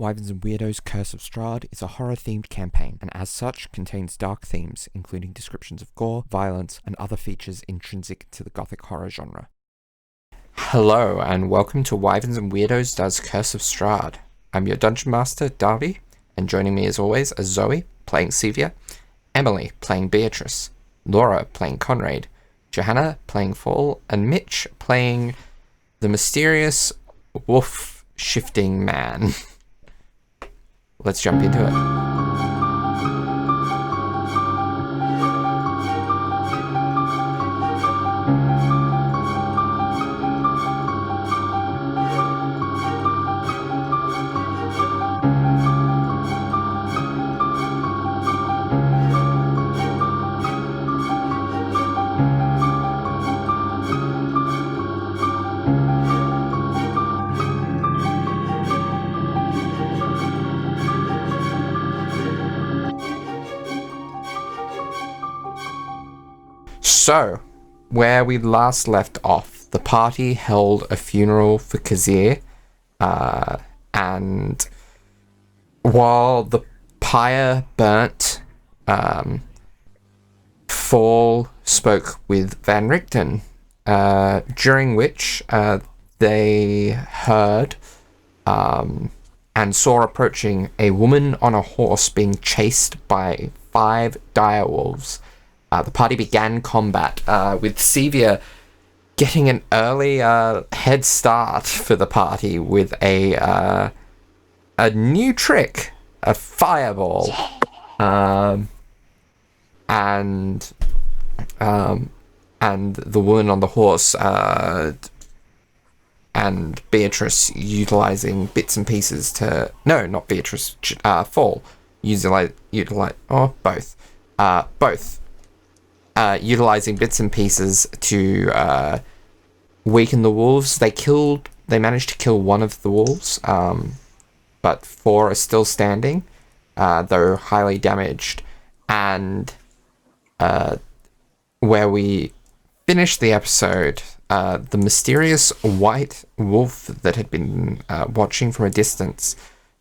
Wyverns and Weirdos Curse of Strahd is a horror-themed campaign, and as such contains dark themes, including descriptions of gore, violence, and other features intrinsic to the gothic horror genre. Hello, and welcome to Wyverns and Weirdos does Curse of Strahd. I'm your Dungeon Master, Darby, and joining me as always are Zoe, playing Sevia, Emily, playing Beatrice, Laura, playing Conrad, Johanna, playing Fall, and Mitch, playing the mysterious wolf-shifting man. Let's jump into it. So, where we last left off, the party held a funeral for Kazir, and while the pyre burnt, Fall spoke with Van Richten, during which they heard and saw approaching a woman on a horse being chased by 5 direwolves. The party began combat, with Sevia getting an early head start for the party with a new trick, a fireball, and the woman on the horse, and Beatrice utilizing bits and pieces to not Beatrice, Fall both. Utilizing bits and pieces to weaken the wolves. They managed to kill one of the wolves, but 4 are still standing, though highly damaged. And where we finished the episode, the mysterious white wolf that had been watching from a distance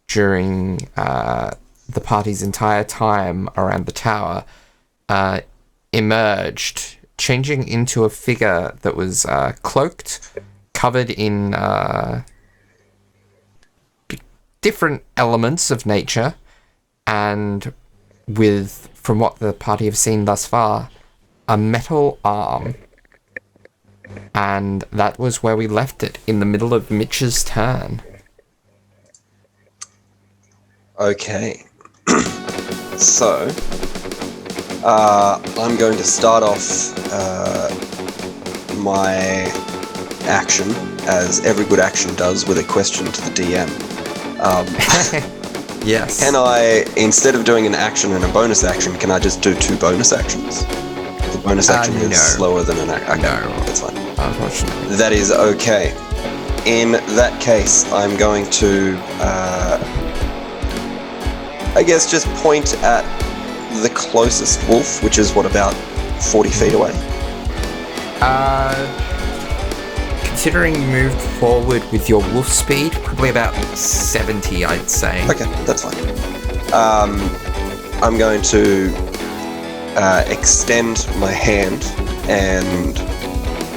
during the party's entire time around the tower emerged, changing into a figure that was cloaked, covered in different elements of nature, and with, from what the party have seen thus far, a metal arm. And that was where we left it, in the middle of Mitch's turn. Okay. So I'm going to start off my action, as every good action does, with a question to the DM. Yes. Can I, instead of doing an action and a bonus action, can I just do 2 bonus actions? The bonus action is slower than an action. Okay, no, that's fine. Unfortunately. That is okay. In that case, I'm going to, I guess, just point at the closest wolf, which is, about 40 feet away? Considering you moved forward with your wolf speed, probably about 70, I'd say. Okay, that's fine. I'm going to extend my hand, and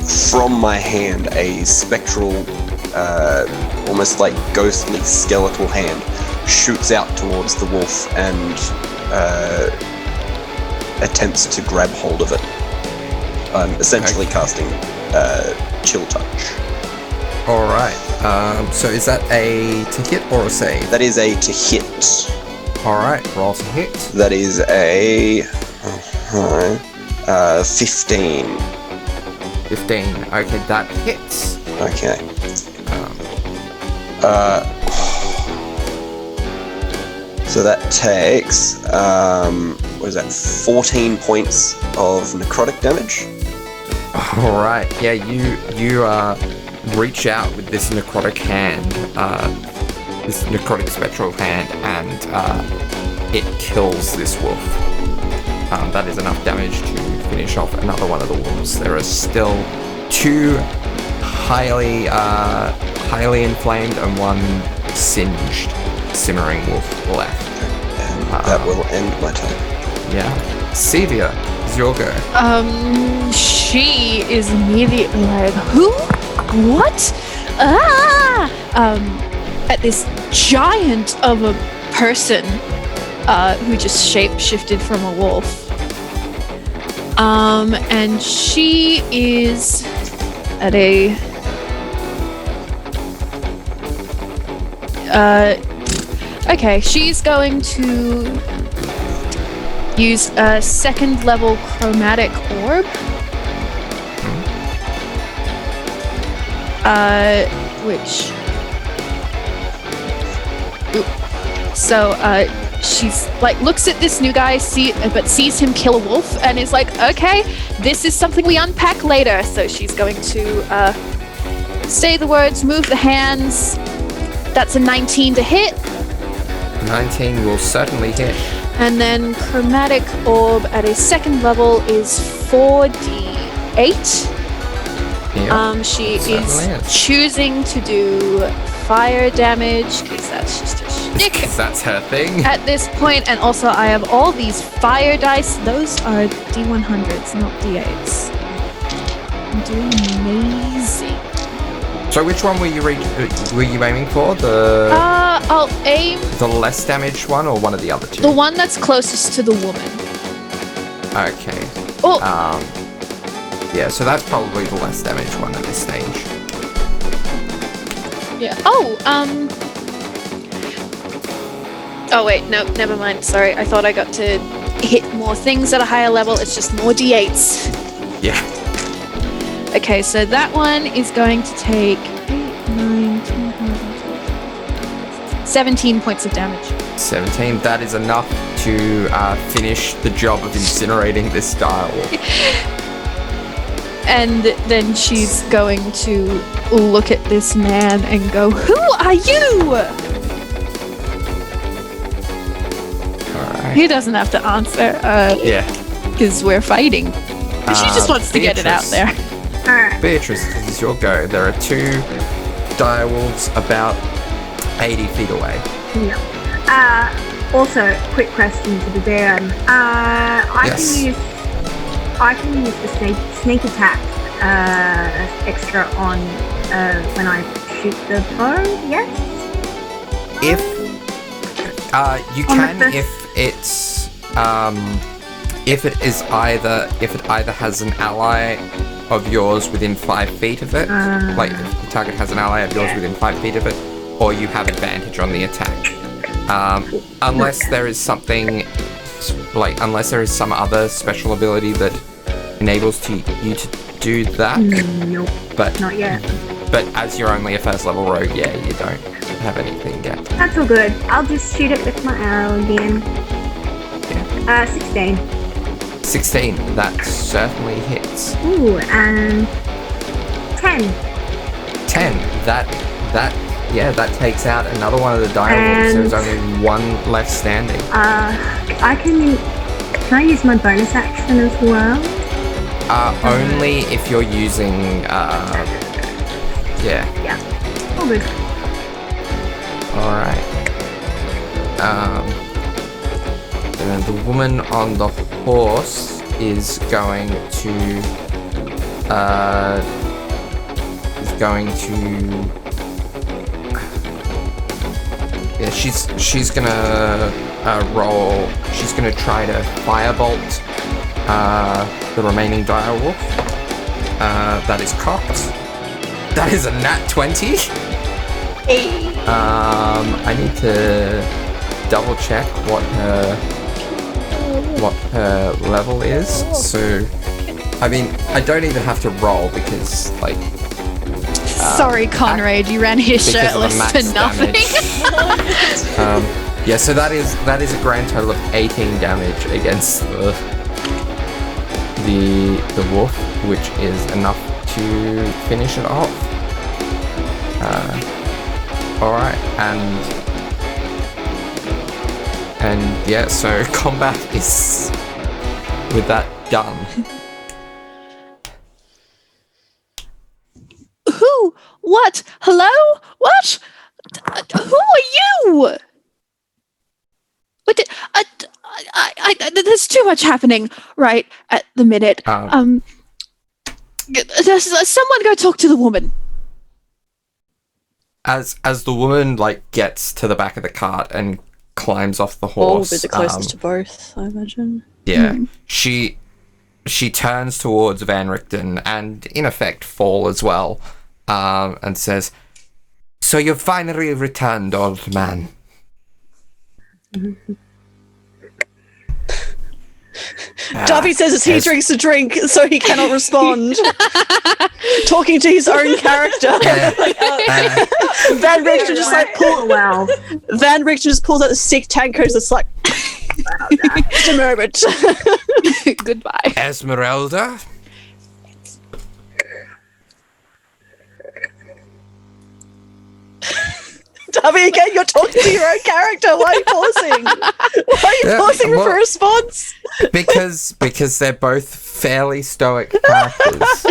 from my hand, a spectral, almost like ghostly skeletal hand shoots out towards the wolf and attempts to grab hold of it. I'm essentially casting Chill Touch. Alright, so is that a to hit or a save? That is a to hit. Alright, roll to hit. That is a 15. 15, okay, that hits. Okay. So that takes, 14 points of necrotic damage. Alright, yeah, you reach out with this necrotic hand, this necrotic spectral hand, and it kills this wolf. That is enough damage to finish off another one of the wolves. There are still 2 highly inflamed and 1 singed. simmering wolf left. And that will end my turn. Yeah. Sevia, it's your go. She is immediately like, who? What? Ah! At this giant of a person who just shape-shifted from a wolf. And she is at a... okay, she's going to use a second level chromatic orb. Which... Oop. So, she's like, looks at this new guy, but sees him kill a wolf and is like, okay, this is something we unpack later. So she's going to, say the words, move the hands. That's a 19 to hit. 19 will certainly hit. And then chromatic orb at a second level is 4d8. Yeah, she certainly is choosing to do fire damage because that's just a shtick. That's her thing. At this point, and also I have all these fire dice. Those are D100s, not D8s. I'm doing amazing. So which one were you aiming for? The I'll aim the less damaged one or one of the other two? the one that's closest to the woman. Okay. Oh, Yeah, so that's probably the less damaged one at this stage. yeah. Oh, oh wait, no, never mind. Sorry, I thought I got to hit more things at a higher level. It's just more D8s. Yeah. Okay, so that one is going to take 8, 9, 10, 17 points of damage. 17. That is enough to finish the job of incinerating this direwolf. And then she's going to look at this man and go, "Who are you?" Alright. He doesn't have to answer, Yeah. because we're fighting. She just wants to get it out Beatrice. there. Beatrice, this is your go. There are two direwolves about 80 feet away. Yeah. Also, quick question to the Baron. Yes. I can use the sneak attack extra on when I shoot the bow. Yes. If you On the can, first- if it either has an ally of yours within 5 feet of it, like if the target has an ally of yours within 5 feet of it, or you have advantage on the attack. Unless there is something, unless there is some other special ability that enables you to do that. Nope. But Not yet. But as you're only a first level rogue, yeah, you don't have anything yet. That's all good. I'll just shoot it with my arrow again. 16. 16, that certainly hits. Ooh, and 10. 10, that takes out another one of the direwolves. There's only one left standing. Can I use my bonus action as well? Only if you're using, yeah. Yeah. All good. Alright. And then the woman on the horse is going to, yeah, she's gonna roll. She's gonna try to firebolt the remaining direwolf. That is cocked. That is a nat 20. I need to double check what her level is. So, I mean, I don't even have to roll because, like. Sorry, Conrad, you ran here because of the shirtless max for nothing. damage. Yeah, so that is a grand total of 18 damage against the wolf, which is enough to finish it off. Alright, and yeah, so combat is with that done. Who? What? Hello? What? Who are you? There's too much happening right at the minute. Someone go talk to the woman. As the woman gets to the back of the cart and climbs off the horse, Or a bit closest to both, I imagine. Yeah, she turns towards Van Richten and in effect Fall as well, and says, "So you've finally returned, old man." Darby says as he drinks a drink, so he cannot respond. Talking to his own character. Van Richten just Van Richten just pulls out the sick tankard. It's like, just a moment. Goodbye. Esmeralda? Darby, again, you're talking to your own character. Why are you pausing? Why are you pausing for a response? Because they're both fairly stoic characters.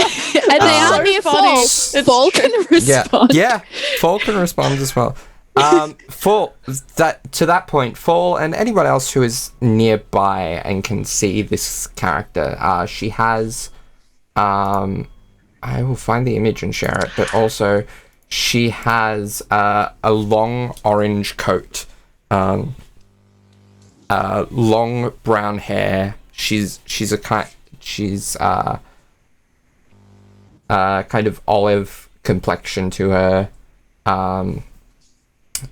And they are near Fall. Fall can respond. Yeah, Fall can respond as well. To that point, Fall and anyone else who is nearby and can see this character, she has, I will find the image and share it, but also she has a long orange coat, long brown hair. She's kind of olive complexion to her.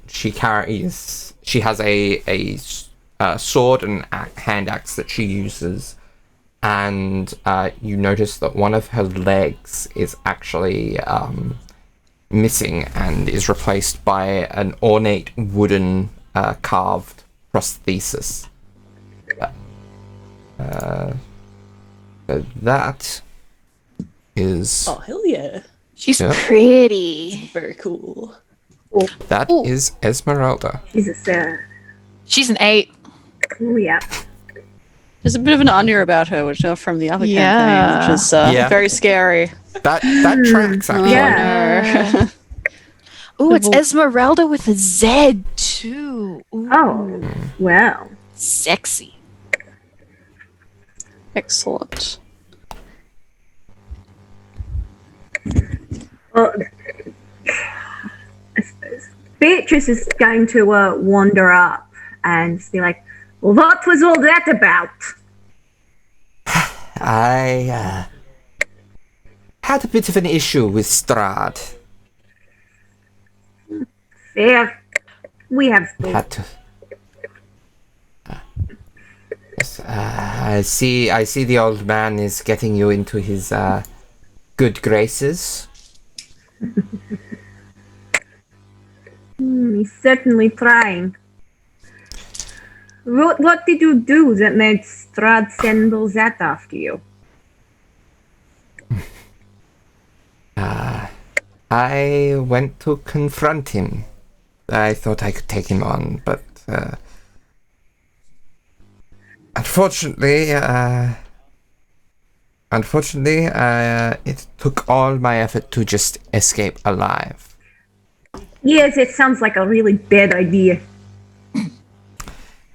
She has a sword and hand axe that she uses, and you notice that one of her legs is actually missing and is replaced by an ornate wooden carved prosthesis. That is... Oh, hell yeah. She's pretty. Very cool. That is Esmeralda. She's an 8. Oh, yeah. There's a bit of an Anya about her, which are from the other campaign, which is very scary. That tracks, actually. Yeah. Ooh, it's Esmeralda with a Z, too. Ooh. Oh, well. Sexy. Excellent. Well, I suppose Beatrice is going to wander up and be like, "Well, what was all that about?" I had a bit of an issue with Strahd. Fair. We have spoken. Had to. Yes, I see the old man is getting you into his good graces. He's certainly trying. What did you do that made Strahd send all that after you? I went to confront him. I thought I could take him on, but unfortunately, it took all my effort to just escape alive. Yes, it sounds like a really bad idea.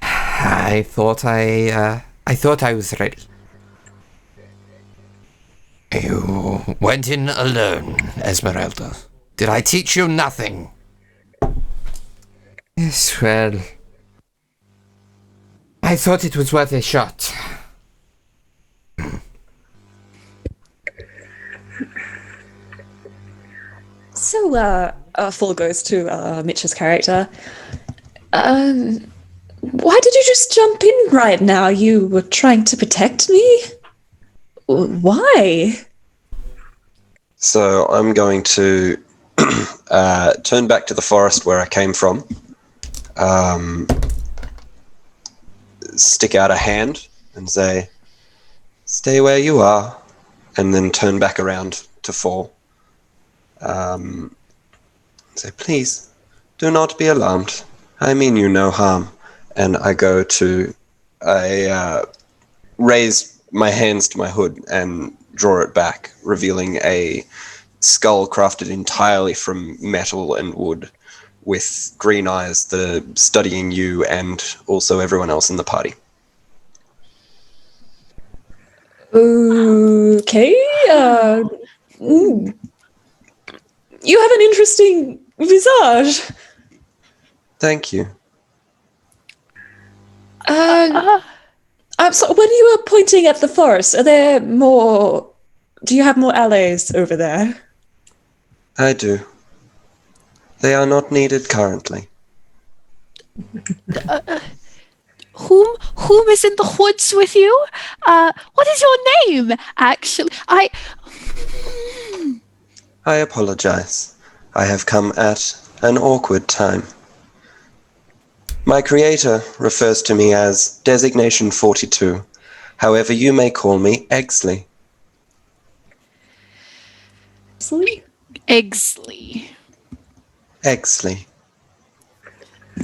I thought I was ready. You went in alone, Esmeralda. Did I teach you nothing? Yes, well, I thought it was worth a shot. So, Full goes to Mitch's character. Why did you just jump in right now? You were trying to protect me? Why? So I'm going to turn back to the forest where I came from, stick out a hand and say, "Stay where you are," and then turn back around to Fall. Say, "Please, do not be alarmed. I mean you no harm." And I go to, raise my hands to my hood and draw it back, revealing a skull crafted entirely from metal and wood, with green eyes that are studying you and also everyone else in the party. Okay. You have an interesting visage. Thank you. So when you were pointing at the forest, are there more? Do you have more allies over there? I do. They are not needed currently. Whom is in the woods with you? What is your name? Actually, I apologize. I have come at an awkward time. My creator refers to me as Designation 42. However, you may call me Eggsley. Eggsley. Eggsley.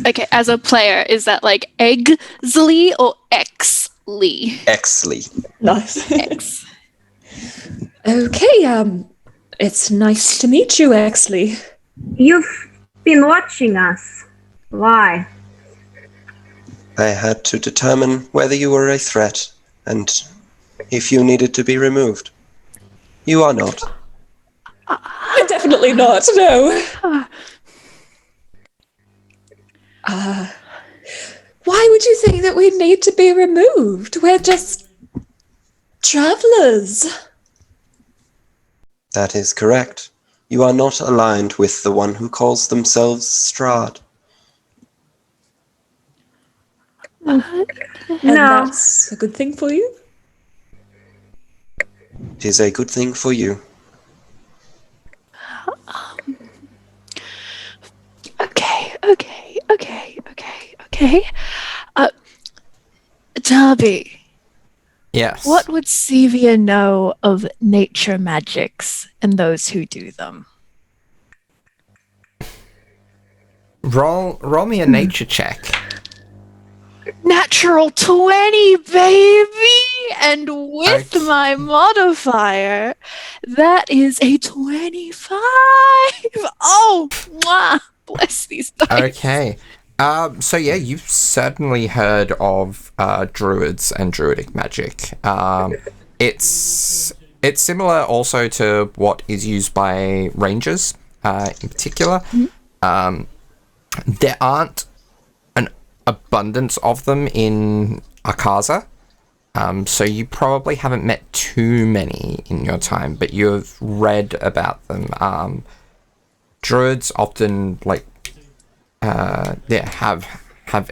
Okay, as a player, is that like Eggsley or Exley? Eggsley. Nice. X. Okay, it's nice to meet you, Exley. You've been watching us. Why? I had to determine whether you were a threat and if you needed to be removed. You are not. Definitely not, no. Why would you think that we need to be removed? We're just travelers. That is correct. You are not aligned with the one who calls themselves Strahd. And No. that's a good thing for you? It is a good thing for you. Okay. Darby, Yes. what would Sevia know of nature magics and those who do them? Roll me a nature check. Natural 20, baby! And with Okay. my modifier, that is a 25! Oh, mwah! Bless these dice. Okay. So yeah, you've certainly heard of druids and druidic magic. It's similar also to what is used by rangers in particular. There aren't an abundance of them in Akaza, so you probably haven't met too many in your time, but you've read about them. Druids often have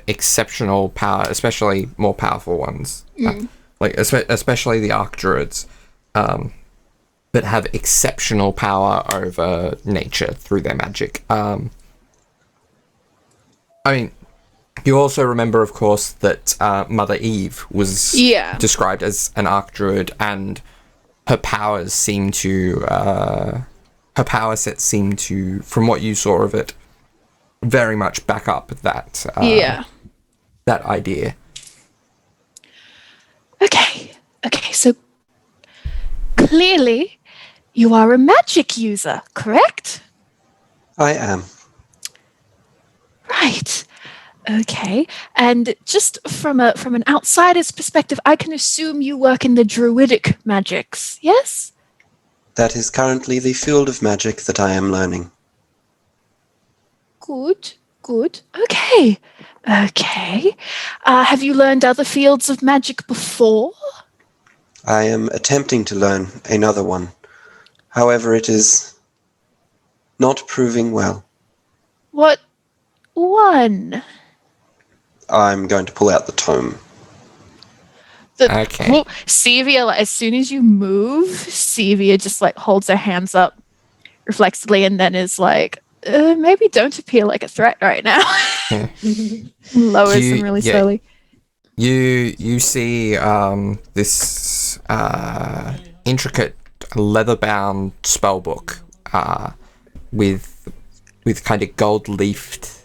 exceptional power, especially more powerful ones, especially the arc druids, but have exceptional power over nature through their magic. I mean, you also remember, of course, that Mother Eve was described as an arc druid, and her powers seem to, her power set seemed to, from what you saw of it, very much back up that that idea. Okay, so clearly you are a magic user, correct? I am. Right. Okay. And just from an outsider's perspective, I can assume you work in the druidic magics, yes? That is currently the field of magic that I am learning. Good. Okay. Have you learned other fields of magic before? I am attempting to learn another one. However, it is not proving well. What one? I'm going to pull out the tome. Okay. Well, Sevia, as soon as you move, Sevia just holds her hands up reflexively and then is like, maybe don't appear like a threat right now. Lowers them really slowly. You see this intricate leather-bound spellbook with kind of gold-leafed,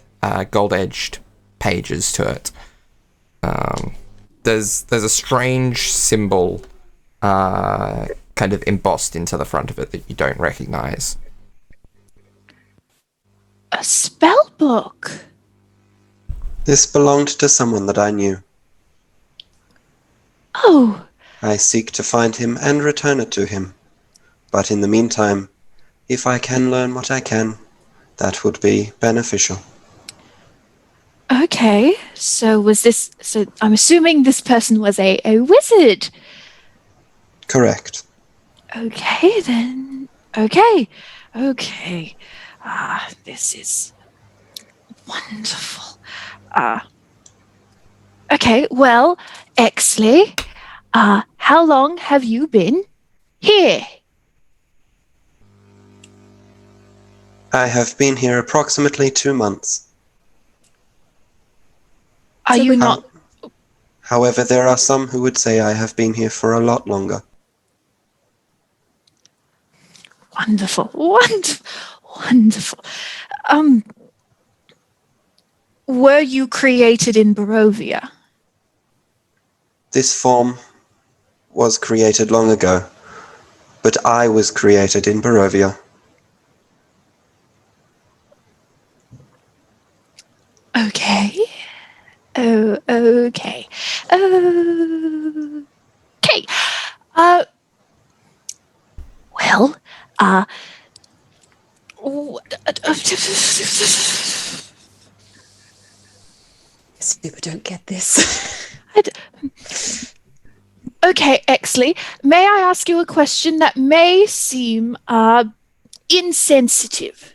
gold-edged pages to it. There's a strange symbol kind of embossed into the front of it that you don't recognize. A spell book? This belonged to someone that I knew. Oh. I seek to find him and return it to him. But in the meantime, if I can learn what I can, that would be beneficial. Okay, so I'm assuming this person was a wizard. Correct. Okay, then. Okay. This is wonderful. Okay, well, Exley, how long have you been here? I have been here approximately 2 months. Are you not... However, there are some who would say I have been here for a lot longer. Wonderful. Were you created in Barovia? This form was created long ago, but I was created in Barovia. Okay. Okay. Well, Super don't get this. Okay, Exley, may I ask you a question that may seem insensitive?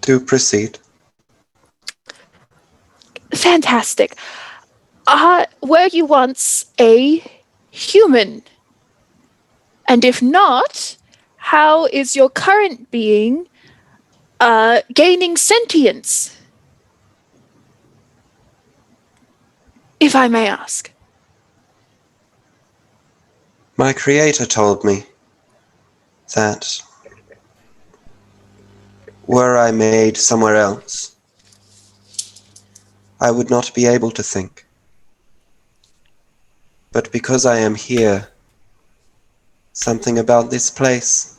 Do proceed. Fantastic. Were you once a human? And if not, how is your current being gaining sentience? If I may ask. My creator told me that were I made somewhere else, I would not be able to think. But because I am here, something about this place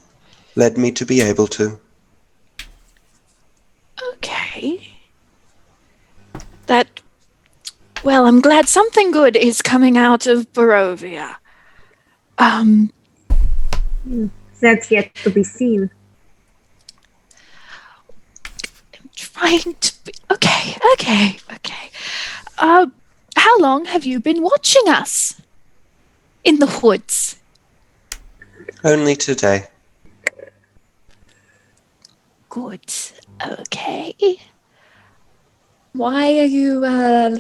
led me to be able to. Okay. Well, I'm glad something good is coming out of Barovia. That's yet to be seen. I'm trying to be... Okay. How long have you been watching us? In the woods? Only today. Good. Okay. Why are you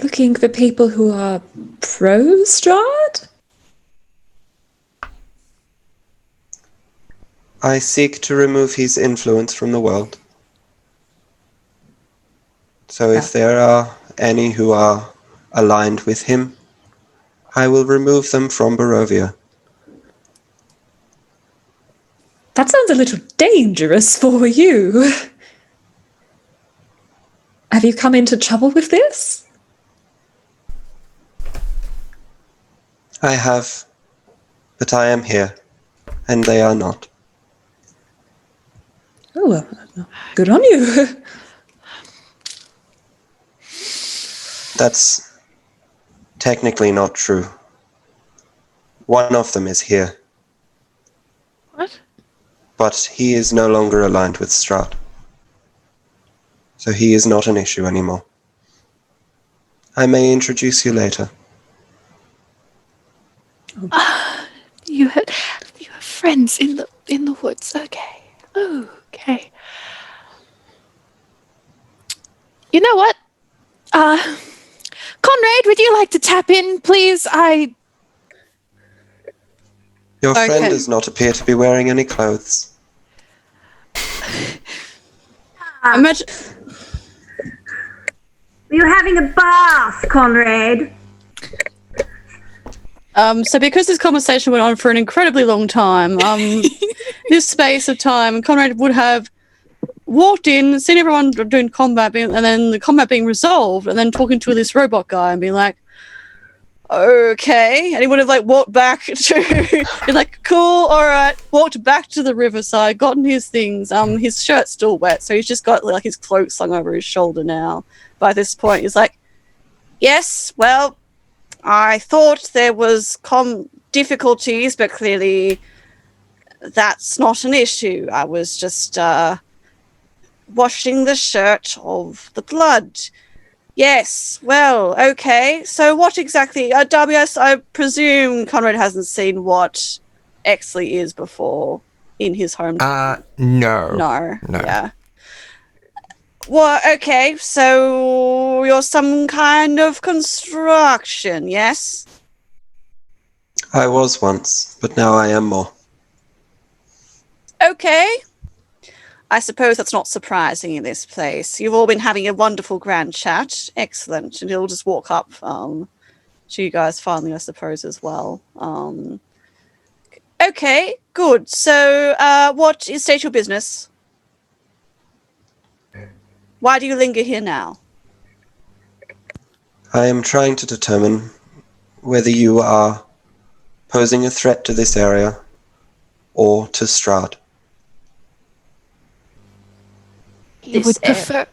looking for people who are pro-Strahd? I seek to remove his influence from the world. So if there are any who are aligned with him, I will remove them from Barovia. That sounds a little dangerous for you. Have you come into trouble with this? I have, but I am here, and they are not. Oh, well, good on you. That's technically not true. One of them is here. What? But he is no longer aligned with Strahd. So he is not an issue anymore. I may introduce you later. You have friends in the woods. Okay. Okay. You know what? Conrad, would you like to tap in, please? Your friend Okay. does not appear to be wearing any clothes. Imagine. You're having a bath, Conrad. So because this conversation went on for an incredibly long time, this space of time, Conrad would have walked in, seen everyone doing combat, and then the combat being resolved, and then talking to this robot guy and being like, okay. And he would have walked back to, be like, cool, all right, walked back to the riverside, gotten his things. His shirt's still wet, so he's just got his cloak slung over his shoulder now. By this point, he's like, yes, well, I thought there was difficulties, but clearly that's not an issue. I was just washing the shirt of the blood. Yes, well, okay. So what exactly... WS, I presume Conrad hasn't seen what Exley is before in his home. No. No. No. Yeah. Well, okay, so you're some kind of construction, yes? I was once, but now I am more. Okay. I suppose that's not surprising in this place. You've all been having a wonderful grand chat. Excellent. And he'll just walk up to you guys finally, I suppose, as well. Okay, good. So what is state your business? Why do you linger here now? I am trying to determine whether you are posing a threat to this area or to Strahd. You would prefer.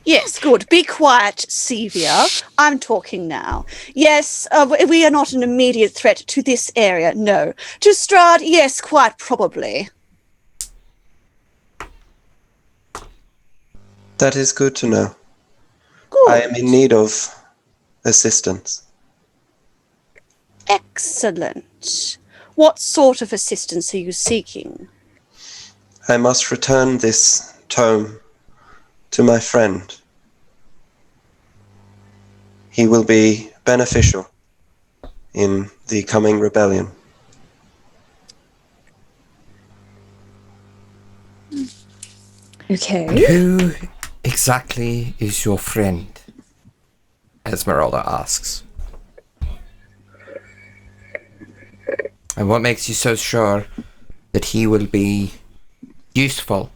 Yes, good. Be quiet, Sevia. I'm talking now. Yes, we are not an immediate threat to this area, no. To Strahd, yes, quite probably. That is good to know. Good. I am in need of assistance. Excellent. What sort of assistance are you seeking? I must return this tome to my friend. He will be beneficial in the coming rebellion. Okay. Who exactly is your friend? Esmeralda asks. And what makes you so sure that he will be useful?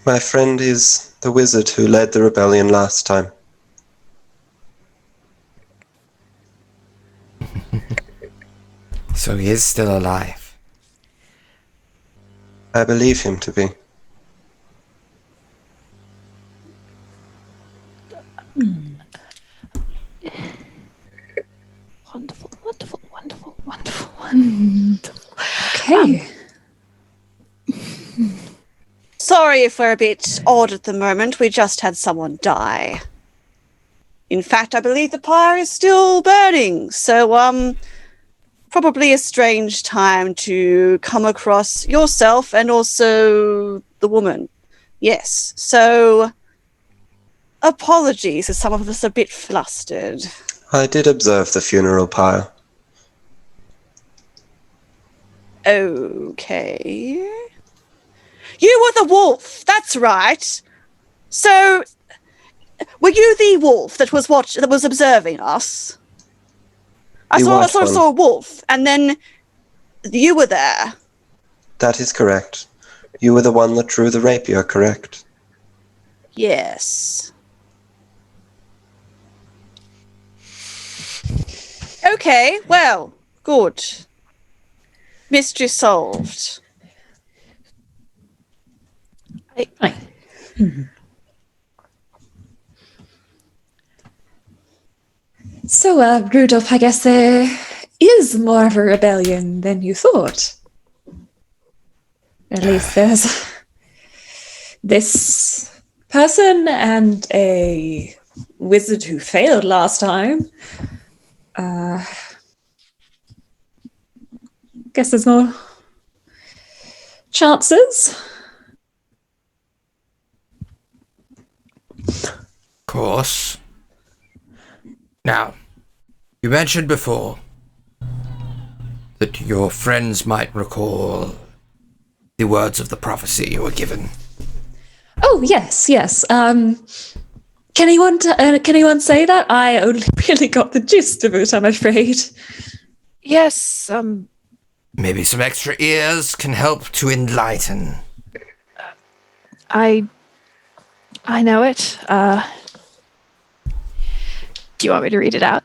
My friend is the wizard who led the rebellion last time. So he is still alive. I believe him to be. Wonderful, wonderful, wonderful, wonderful, wonderful. Okay. Sorry if we're a bit odd at the moment. We just had someone die. In fact, I believe the pyre is still burning. So, probably a strange time to come across yourself and also the woman. Yes. So, apologies if some of us are a bit flustered. I did observe the funeral pyre. Okay. You were the wolf, that's right. So, were you the wolf that was observing us? I The white sort of one. saw a wolf, and then you were there. That is correct. You were the one that drew the rapier, correct? Yes. Okay, well, good. Mystery solved. Right. So, Rudolph, I guess there is more of a rebellion than you thought. At least there's this person and a wizard who failed last time. Guess there's more chances. Of course. Now, you mentioned before that your friends might recall the words of the prophecy you were given. Oh, yes. Can anyone say that? I only really got the gist of it, I'm afraid. Yes, Maybe some extra ears can help to enlighten. I know it. Do you want me to read it out?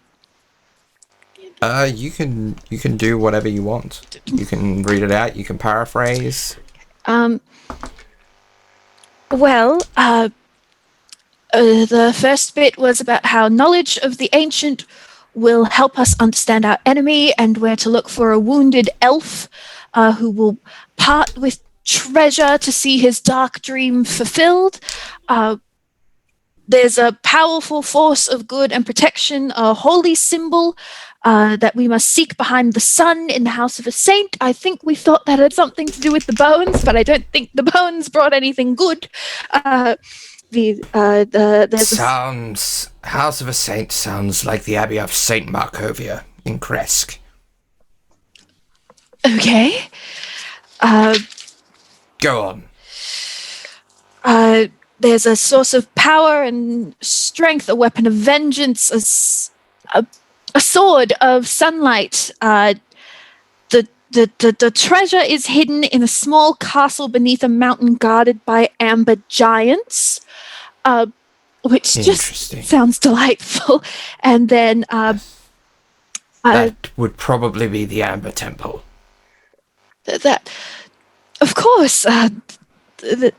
You can do whatever you want. You can read it out, you can paraphrase. Well, The first bit was about how knowledge of the ancient will help us understand our enemy and where to look for a wounded elf who will part with treasure to see his dark dream fulfilled. There's a powerful force of good and protection, a holy symbol that we must seek behind the sun in the house of a saint. I think we thought that had something to do with the bones, but I don't think the bones brought anything good. There's House of a Saint sounds like the Abbey of St. Markovia in Kresk. Okay. Go on. There's a source of power and strength, a weapon of vengeance, a sword of sunlight. The treasure is hidden in a small castle beneath a mountain guarded by amber giants, which just sounds delightful. And then that would probably be the Amber Temple. That, of course.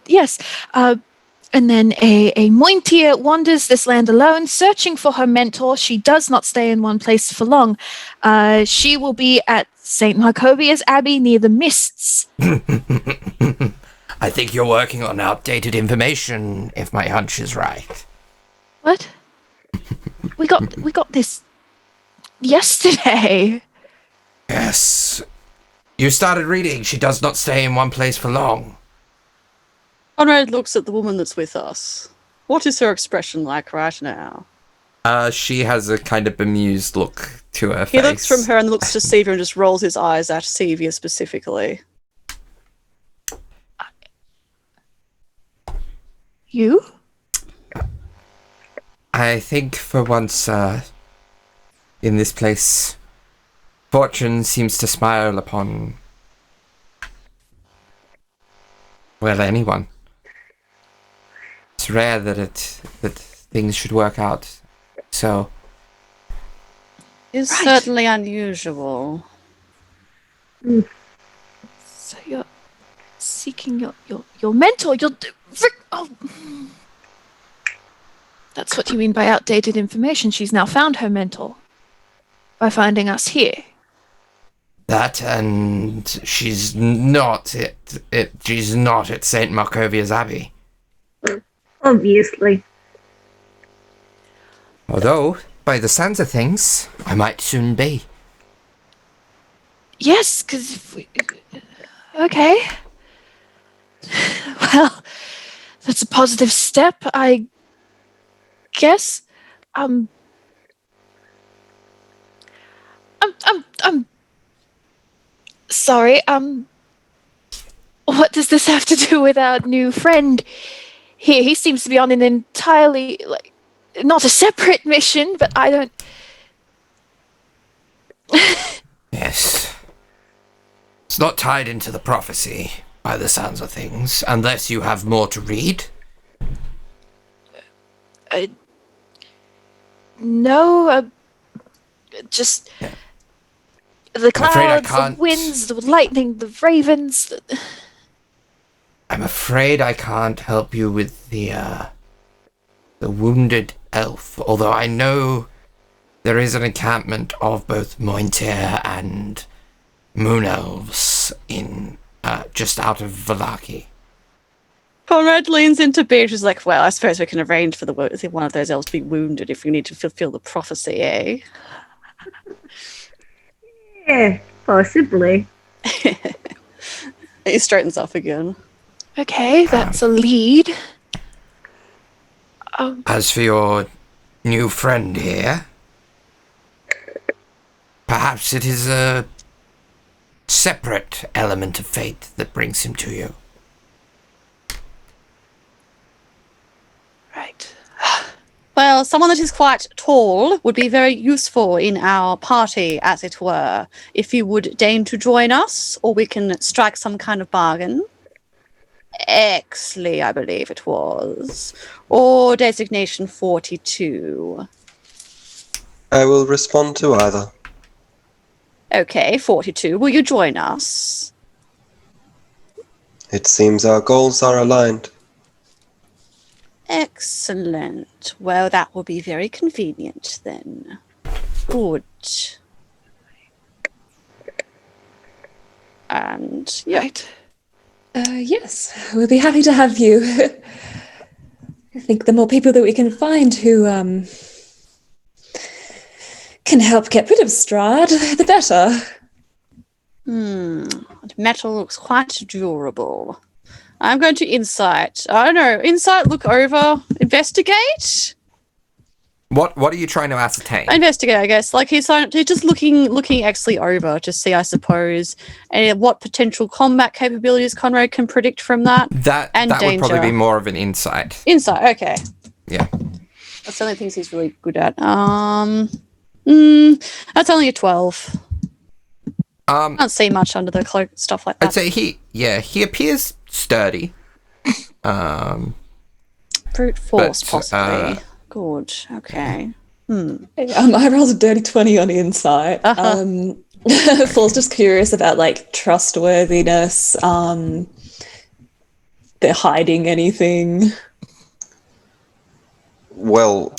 Yes. And then a Muintir wanders this land alone, searching for her mentor. She does not stay in one place for long. She will be at St. Markovia's Abbey near the Mists. I think you're working on outdated information, if my hunch is right. What? We got this yesterday. Yes. You started reading. She does not stay in one place for long. Conrad looks at the woman that's with us. What is her expression like right now? She has a kind of bemused look to her face. He looks from her and looks to Sevia and just rolls his eyes at Sevia specifically. You? I think for once, in this place, fortune seems to smile upon, well, anyone. It's rare that things should work out, so... It's certainly unusual. So you're seeking your mentor, That's what you mean by outdated information. She's now found her mentor by finding us here. That, and she's not she's not at St. Markovia's Abbey. Obviously. Although, by the sounds of things, I might soon be. Yes, because if we... Okay. Well, that's a positive step, I guess. I'm sorry, what does this have to do with our new friend here? He seems to be on an entirely, not a separate mission, but I don't... Yes. It's not tied into the prophecy, by the sounds of things, unless you have more to read. No, just... Yeah. The clouds, the winds, the lightning, the ravens... I'm afraid I can't help you with the wounded elf, although I know there is an encampment of both Muintir and moon elves in just out of Vallaki. Conrad leans into Beatrice, is like, well, I suppose we can arrange for one of those elves to be wounded if we need to fulfill the prophecy, eh? Yeah, possibly. He straightens up again. Okay, that's a lead. As for your new friend here, perhaps it is a separate element of fate that brings him to you. Right. Well, someone that is quite tall would be very useful in our party, as it were, if you would deign to join us, or we can strike some kind of bargain. Exley, I believe it was, or designation 42. I will respond to either. Okay, 42. Will you join us? It seems our goals are aligned. Excellent. Excellent. Well, that will be very convenient then. Good. And yeah. Right. Yes, we'll be happy to have you. I think the more people that we can find who can help get rid of Strahd, the better. Metal looks quite durable. I'm going to insight. I don't know. Insight, look over, investigate. What are you trying to ascertain? Investigate, I guess. Like he's just looking actually over to see, I suppose, what potential combat capabilities Conrad can predict from that. That would probably be more of an insight. Insight, okay. Yeah. That's the only things he's really good at. That's only a 12. Can't see much under the cloak, stuff like that. I'd say he appears sturdy. Brute force, possibly. Good. Okay. I rolled a dirty 20 on insight. Paul's just curious about like trustworthiness. They're hiding anything. Well,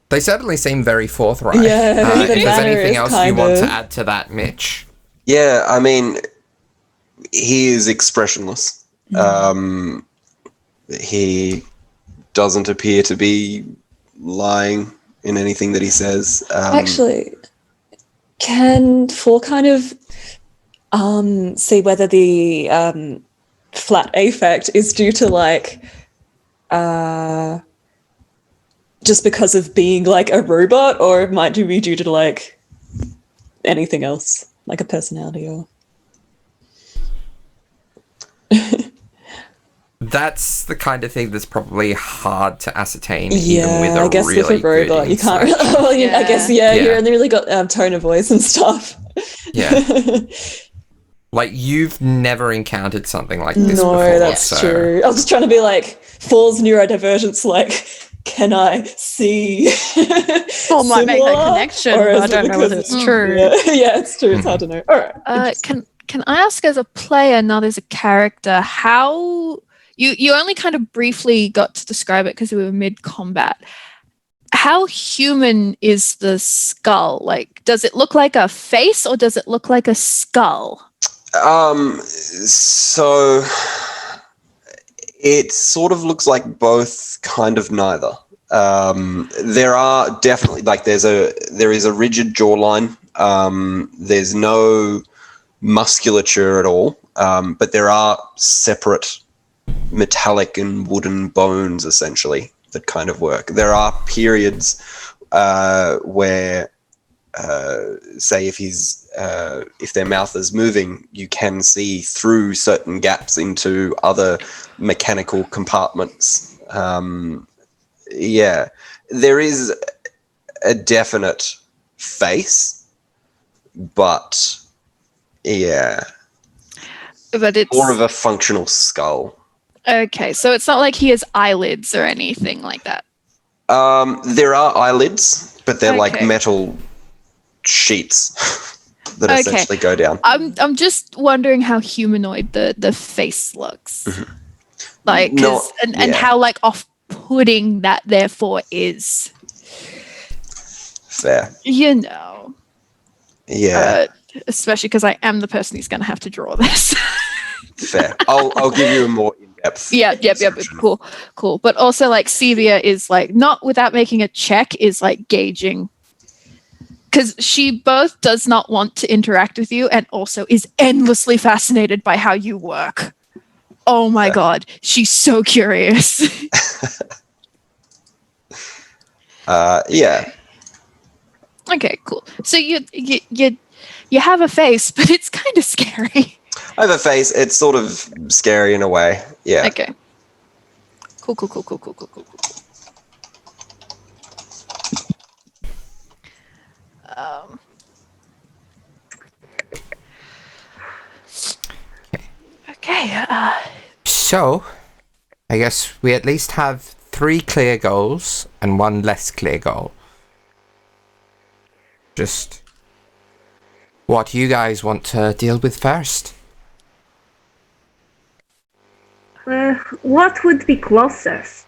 they certainly seem very forthright. Yeah, if there's anything else you want to add to that, Mitch? yeah, I mean, he is expressionless. He doesn't appear to be lying in anything that he says. Actually, can Paul kind of see whether the flat affect is due to like just because of being like a robot, or it might be due to like anything else, like a personality or That's the kind of thing that's probably hard to ascertain even with a I guess really with a robot good you can't insight. well, I guess you only really got tone of voice and stuff. Yeah. Like, you've never encountered something like this before. No, that's true. I was just trying to be like, Paul's neurodivergence, like, can I see? Paul might make that connection, but I don't know whether it's true. Yeah, it's true. It's hard to know. All right. Can I ask, as a player, not as a character, how you only kind of briefly got to describe it because we were mid-combat. How human is the skull? Like, does it look like a face or does it look like a skull? So it sort of looks like both, kind of neither. There are definitely, like, there is a rigid jawline. There's no musculature at all, but there are separate metallic and wooden bones, essentially, that kind of work. There are periods where, say, if their mouth is moving, you can see through certain gaps into other mechanical compartments. Yeah, there is a definite face, but yeah, But it's more of a functional skull. okay. So it's not like he has eyelids or anything like that. There are eyelids, but they're like Okay. metal sheets that Okay. essentially go down. I'm just wondering how humanoid the face looks, like, 'cause- No, and yeah. how like off-putting that therefore is. Fair. You know, Yeah, especially because I am the person who's going to have to draw this. fair. I'll give you a more in-depth. Yep. description. Cool. But also, like, Sevia is like, not without making a check, is like gauging, because she both does not want to interact with you and also is endlessly fascinated by how you work. Oh my god, she's so curious. Yeah. Okay, cool. So you have a face, but it's kind of scary. I have a face. It's sort of scary in a way. Yeah. Okay. Cool. Okay. So, I guess we at least have 3 clear goals and 1 less clear goal. Just what you guys want to deal with first? What would be closest?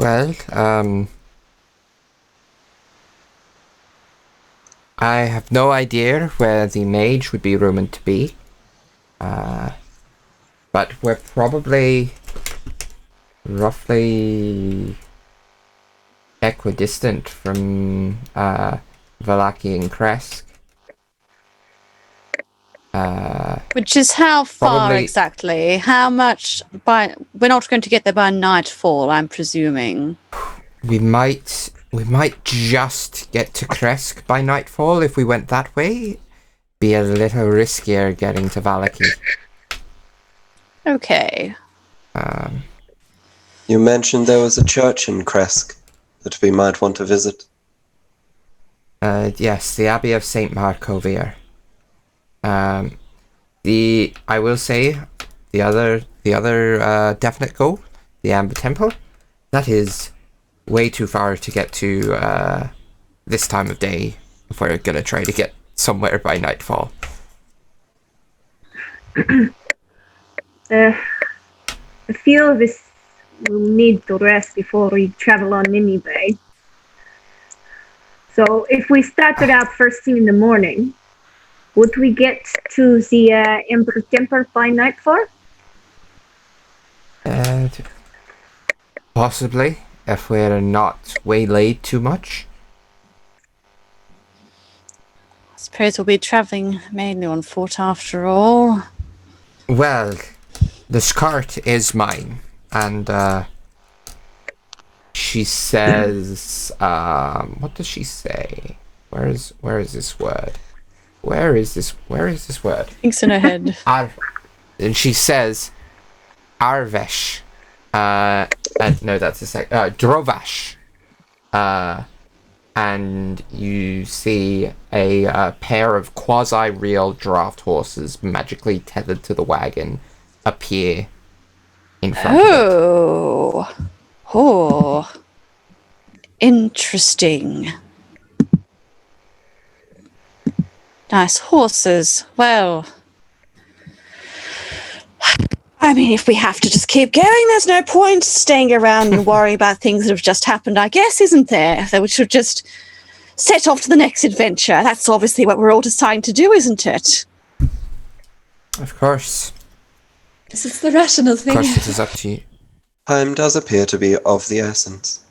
Well, I have no idea where the mage would be rumored to be. But we're probably roughly equidistant from Valaki and Kresk. Which is how far Probably- exactly? How much by... We're not going to get there by nightfall, I'm presuming. We might just get to Kresk by nightfall if we went that way. Be a little riskier getting to Valaki. Okay. You mentioned there was a church in Kresk that we might want to visit. Yes, the Abbey of Saint Marcovier. I will say, the other definite goal, the Amber Temple, that is way too far to get to this time of day if we're gonna try to get somewhere by nightfall. I feel this will need to rest before we travel on anyway. So if we started out first thing in the morning, would we get to the Ember Temple by nightfall? Possibly, if we're not waylaid too much. I suppose we'll be travelling mainly on foot after all. Well, this cart is mine, and she says, what does she say? Where is this word? Where is this word? Thinks in her head. And she says, Arvesh. No, that's a sec. Drovash. And you see a pair of quasi-real draft horses magically tethered to the wagon appear in front of it. Oh. Interesting. Nice horses. Well, I mean, if we have to just keep going, there's no point staying around and worry about things that have just happened, I guess, isn't there? That we should just set off to the next adventure. That's obviously what we're all deciding to do, isn't it? Of course. This is the rational Of thing. course, it is up to you. Time does appear to be of the essence.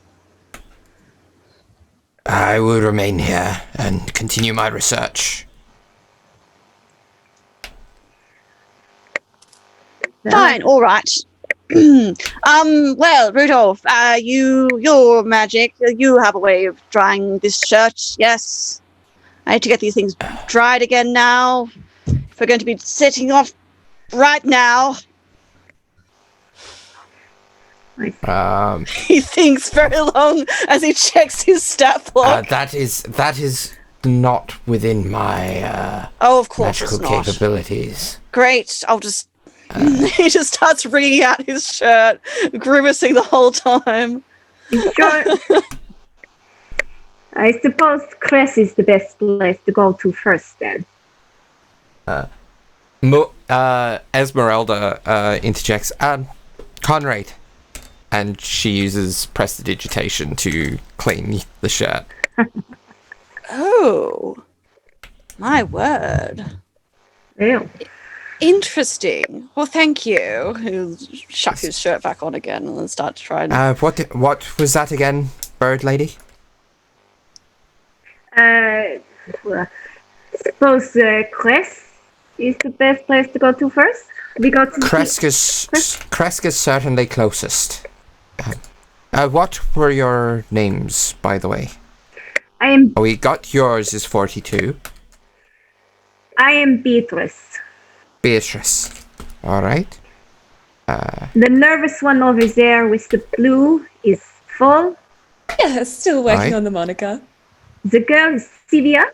I will remain here and continue my research. Fine, all right. Well, Rudolph, your magic, you have a way of drying this shirt, yes? I need to get these things dried again now. If we're going to be setting off right now. He thinks very long as he checks his stat block. That is not within my Oh, of course it's magical not. capabilities. Great, I'll just... he just starts wringing out his shirt, grimacing the whole time. Sure. I suppose Cress is the best place to go to first then. Esmeralda interjects, Conrad. And she uses prestidigitation to clean the shirt. Oh, my word. Yeah. Interesting. Well, thank you. He'll chuck his shirt back on again and then start to try and... What was that again, bird lady? Well, suppose Cress is the best place to go to first. We go to Kresk is certainly closest. What were your names, by the way? We got yours is 42. I am Beatrice. Beatrice. Alright. The nervous one over there with the blue is Full. Yeah, still working Right. on the moniker. The girl is Sylvia.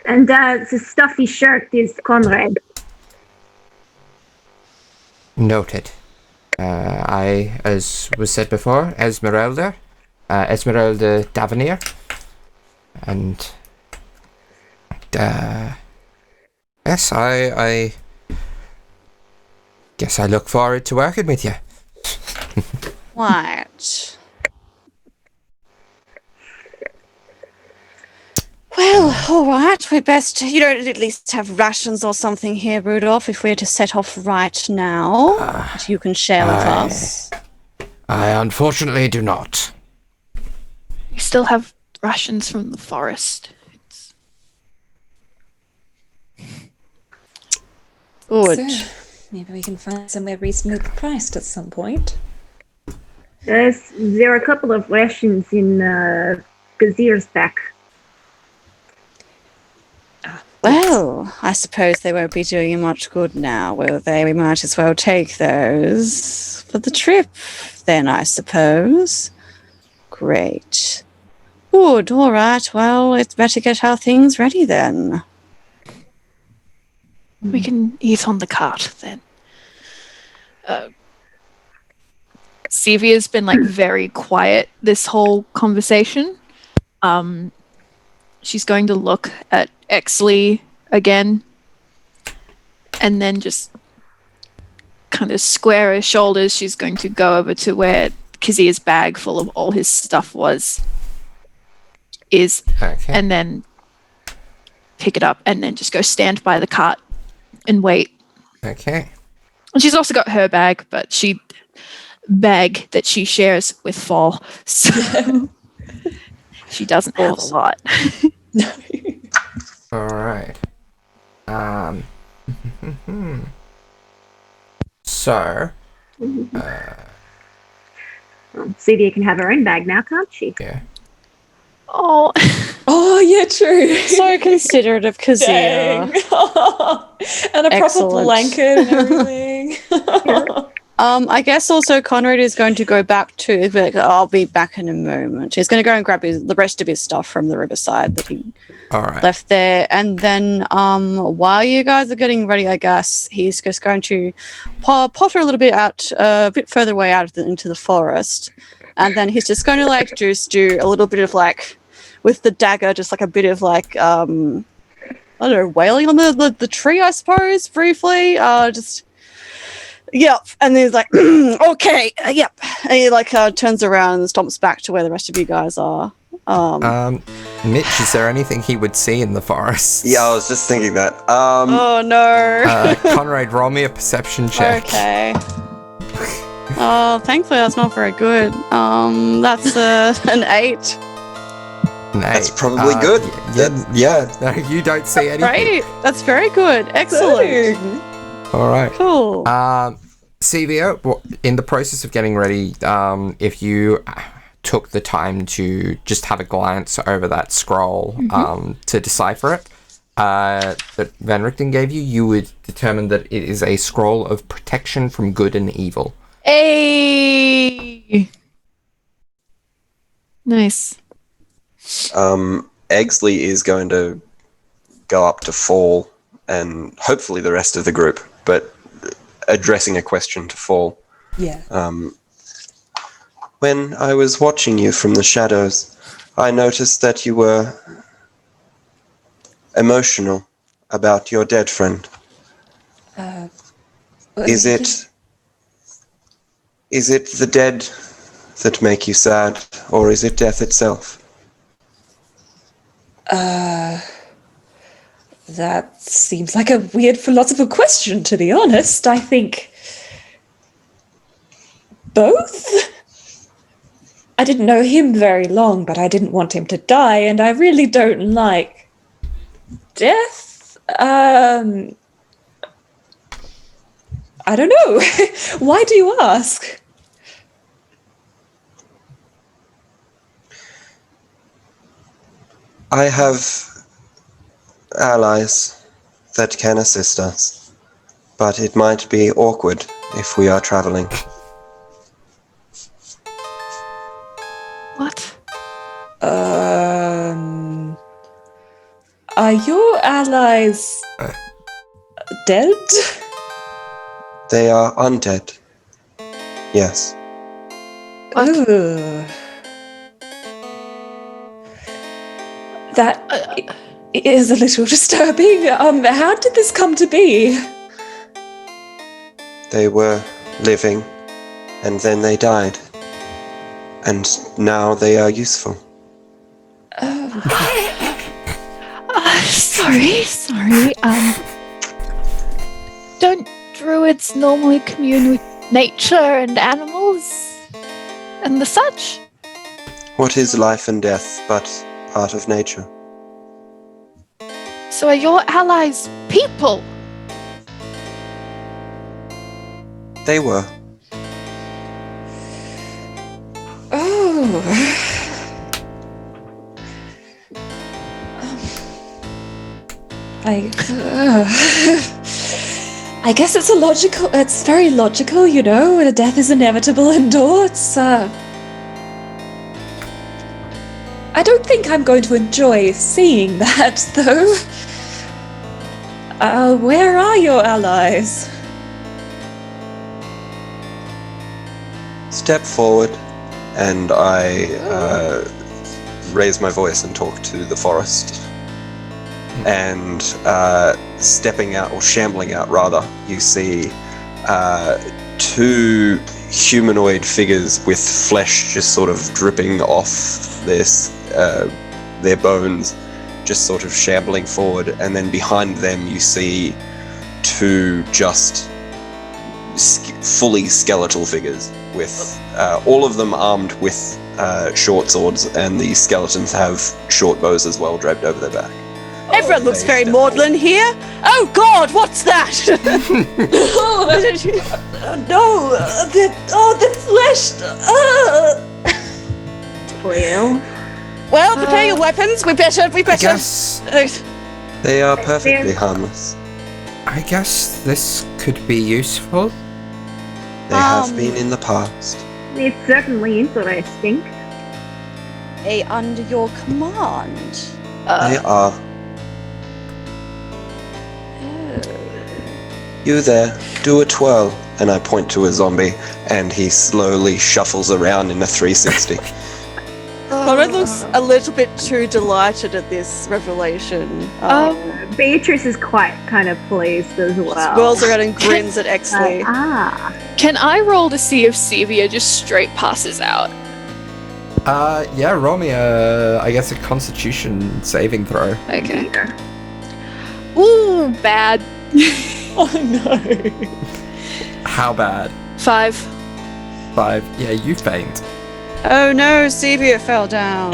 And the stuffy shirt is Conrad. Noted. I, as was said before, Esmeralda Davenier. And yes, I guess I look forward to working with you. Right. Well, all right. We're best. You don't at least have rations or something here, Rudolph. If we're to set off right now, that you can share with us. I unfortunately do not. We still have rations from the forest. Good. So, maybe we can find somewhere reasonably priced at some point. There are a couple of rations in Gazir's back. Well, I suppose they won't be doing you much good now, will they? We might as well take those for the trip, then, I suppose. Great. Good, all right. Well, it's better get our things ready then. We can eat on the cart then. Sevia's been like very quiet this whole conversation. She's going to look at Exley again and then just kind of square her shoulders. She's going to go over to where Kazia's bag full of all his stuff is, and then pick it up and then just go stand by the cart and wait. Okay. And she's also got her bag, but bag that she shares with Fall, so she doesn't have a lot. All right. So, Celia can have her own bag now, can't she? yeah. Oh, Oh, yeah, true. So considerate of Kazia. And a proper Excellent. blanket and everything. I guess also Conrad is going to go back to, like, I'll be back in a moment. He's going to go and grab the rest of his stuff from the riverside that he All right. left there. And then while you guys are getting ready, I guess, he's just going to potter a little bit out, a bit further away out into the forest. And then he's just going to, like, just do a little bit of, like, with the dagger, just like a bit of, like, I don't know, wailing on the tree, I suppose, briefly. Yep. And then he's like, okay, yep. And he, like, turns around and stomps back to where the rest of you guys are. Mitch, is there anything he would see in the forest? Yeah, I was just thinking that. Oh, no. Conrad, roll me a perception check. Okay. Oh, thankfully that's not very good. That's an 8. That's probably good. Yeah. No, you don't see anything. Right? That's very good. Excellent. All right. Cool. Sevia, in the process of getting ready, if you took the time to just have a glance over that scroll to decipher it that Van Richten gave you, you would determine that it is a scroll of protection from good and evil. hey, nice. Exley is going to go up to Fall and hopefully the rest of the group, but addressing a question to Fall. Yeah. When I was watching you from the shadows, I noticed that you were emotional about your dead friend. Is it the dead that make you sad, or is it death itself? That seems like a weird philosophical question, to be honest. I think both. I didn't know him very long, but I didn't want him to die, and I really don't like death. I don't know. Why do you ask? I have allies that can assist us, but it might be awkward if we are traveling. What? Are your allies dead? They are undead. Yes. What? Ugh. That is a little disturbing. How did this come to be? They were living, and then they died. And now they are useful. Sorry. Don't druids normally commune with nature and animals and the such? What is life and death but part of nature? So are your allies people? They were. Oh. I guess it's very logical, you know, and death is inevitable and all. I don't think I'm going to enjoy seeing that, though. Where are your allies? Step forward, and I raise my voice and talk to the forest. And stepping out, or shambling out rather, you see two humanoid figures with flesh just sort of dripping off their bones, just sort of shambling forward. And then behind them you see two just fully skeletal figures, with all of them armed with short swords, and the skeletons have short bows as well draped over their back. Everyone looks They very step maudlin here. Oh God, what's that? the flesh. Well, prepare your weapons. We better. I guess, They are perfectly harmless. I guess this could be useful. They have been in the past. It's certainly interesting. They under your command. They are. You there, do a twirl. And I point to a zombie, and he slowly shuffles around in a 360. Conrad looks a little bit too delighted at this revelation. Beatrice is quite kind of pleased as well. Swirls around and grins at Exley. Can I roll to see if Sevia just straight passes out? Yeah, roll me I guess a constitution saving throw. Okay. Ooh, bad. Oh no. How bad? 5. 5. Yeah, you faint. Oh no, Sevia fell down.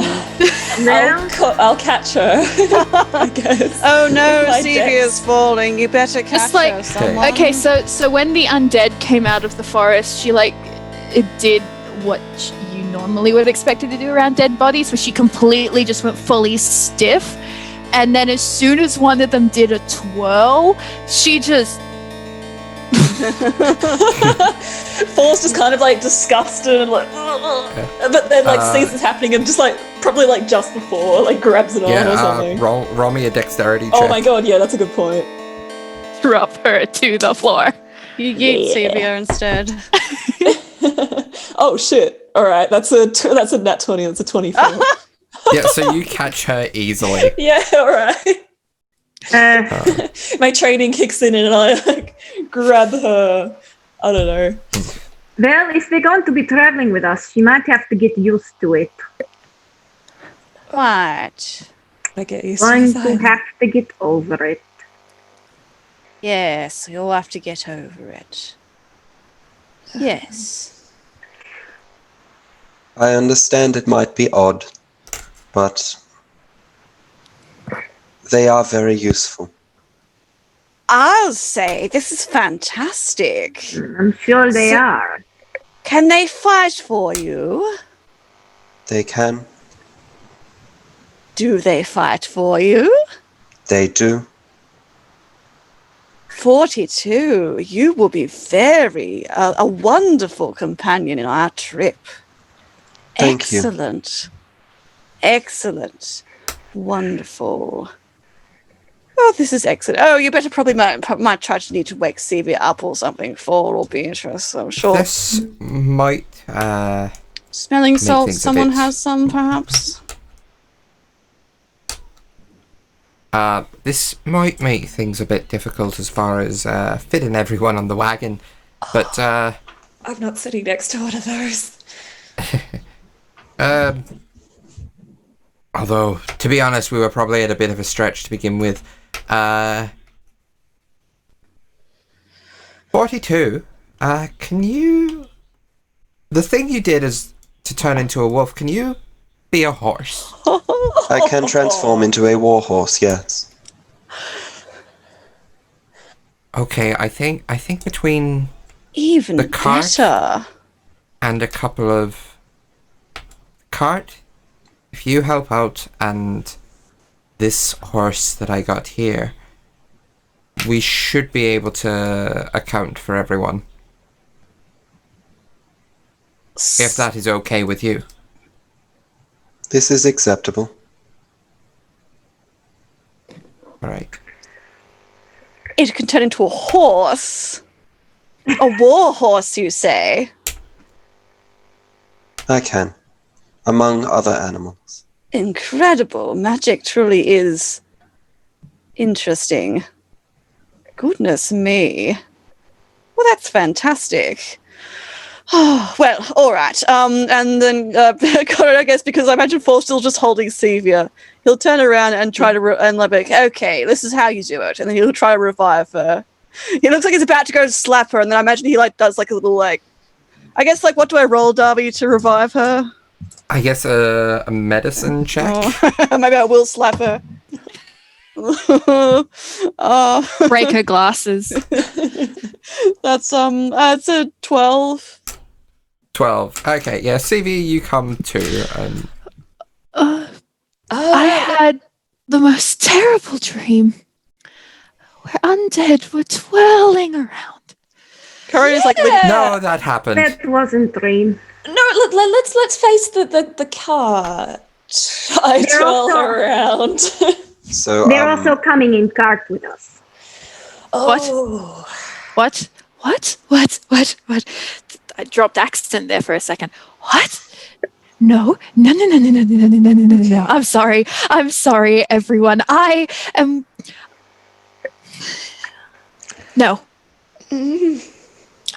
Now, I'll catch her, I guess. Oh no, My Sevia's dex. falling. You better catch like- her, someone. Okay, so when the undead came out of the forest, she it did what you normally would expect her to do around dead bodies, where she completely just went fully stiff. And then as soon as one of them did a twirl, she just... Fall's just kind of like disgusted and like, but then like sees this happening and just like probably like just before like grabs an arm or something. Roll me a dexterity check. Oh my god, yeah, that's a good point. drop her to the floor. You yeet Sevia instead. Oh shit! All right, that's a nat 20. That's a 24. Yeah, so you catch her easily. Yeah, all right. My training kicks in and I like grab her. I don't know. well, if they're going to be traveling with us, she might have to get used to it. What? I get used Going to to it. have to get over it. Yes, you'll have to get over it. Yes. I understand it might be odd, but they are very useful. I'll say this is fantastic. I'm sure they are. Can they fight for you? They can. Do they fight for you? They do. 42. You will be a wonderful companion in our trip. Thank you. Excellent. Excellent. Wonderful. Oh, this is excellent. Oh, you better probably might try to need to wake Sevia up or something for or Beatrice, I'm sure. This might Smelling salts, things a someone bit- has some perhaps? this might make things a bit difficult as far as fitting everyone on the wagon, but I'm not sitting next to one of those. although to be honest, we were probably at a bit of a stretch to begin with. 42. Can you... The thing you did is to turn into a wolf. Can you be a horse? I can transform into a warhorse, yes. Okay, I think between Even the cart better. and a couple of... Cart, if you help out, and this horse that I got here, we should be able to account for everyone. If that is okay with you. This is acceptable. Alright. It can turn into a horse. A war horse, you say? I can. Among other animals. Incredible. Magic truly is interesting. Goodness me. Well, that's fantastic. Oh, well, all right. And then, Connor, I guess, because I imagine Paul's still just holding Sevia, he'll turn around and try to, and like, okay, this is how you do it. And then he'll try to revive her. He looks like he's about to go to slap her, and then I imagine he, like, does, like, a little, like, I guess, like, what do I roll, Darby, to revive her? I guess a medicine check? Oh, maybe I will slap her. Break her glasses. That's it's a 12. 12. Okay, yeah, CV, you come too. I had the most terrible dream where undead were twirling around. Corinne's like, No, that happened. That wasn't dream. No, let's face the cart. I They're twirl also- around. So, They're also coming in cart with us. Oh. What? I dropped accent there for a second. What? No. I'm sorry, everyone. I am... No. I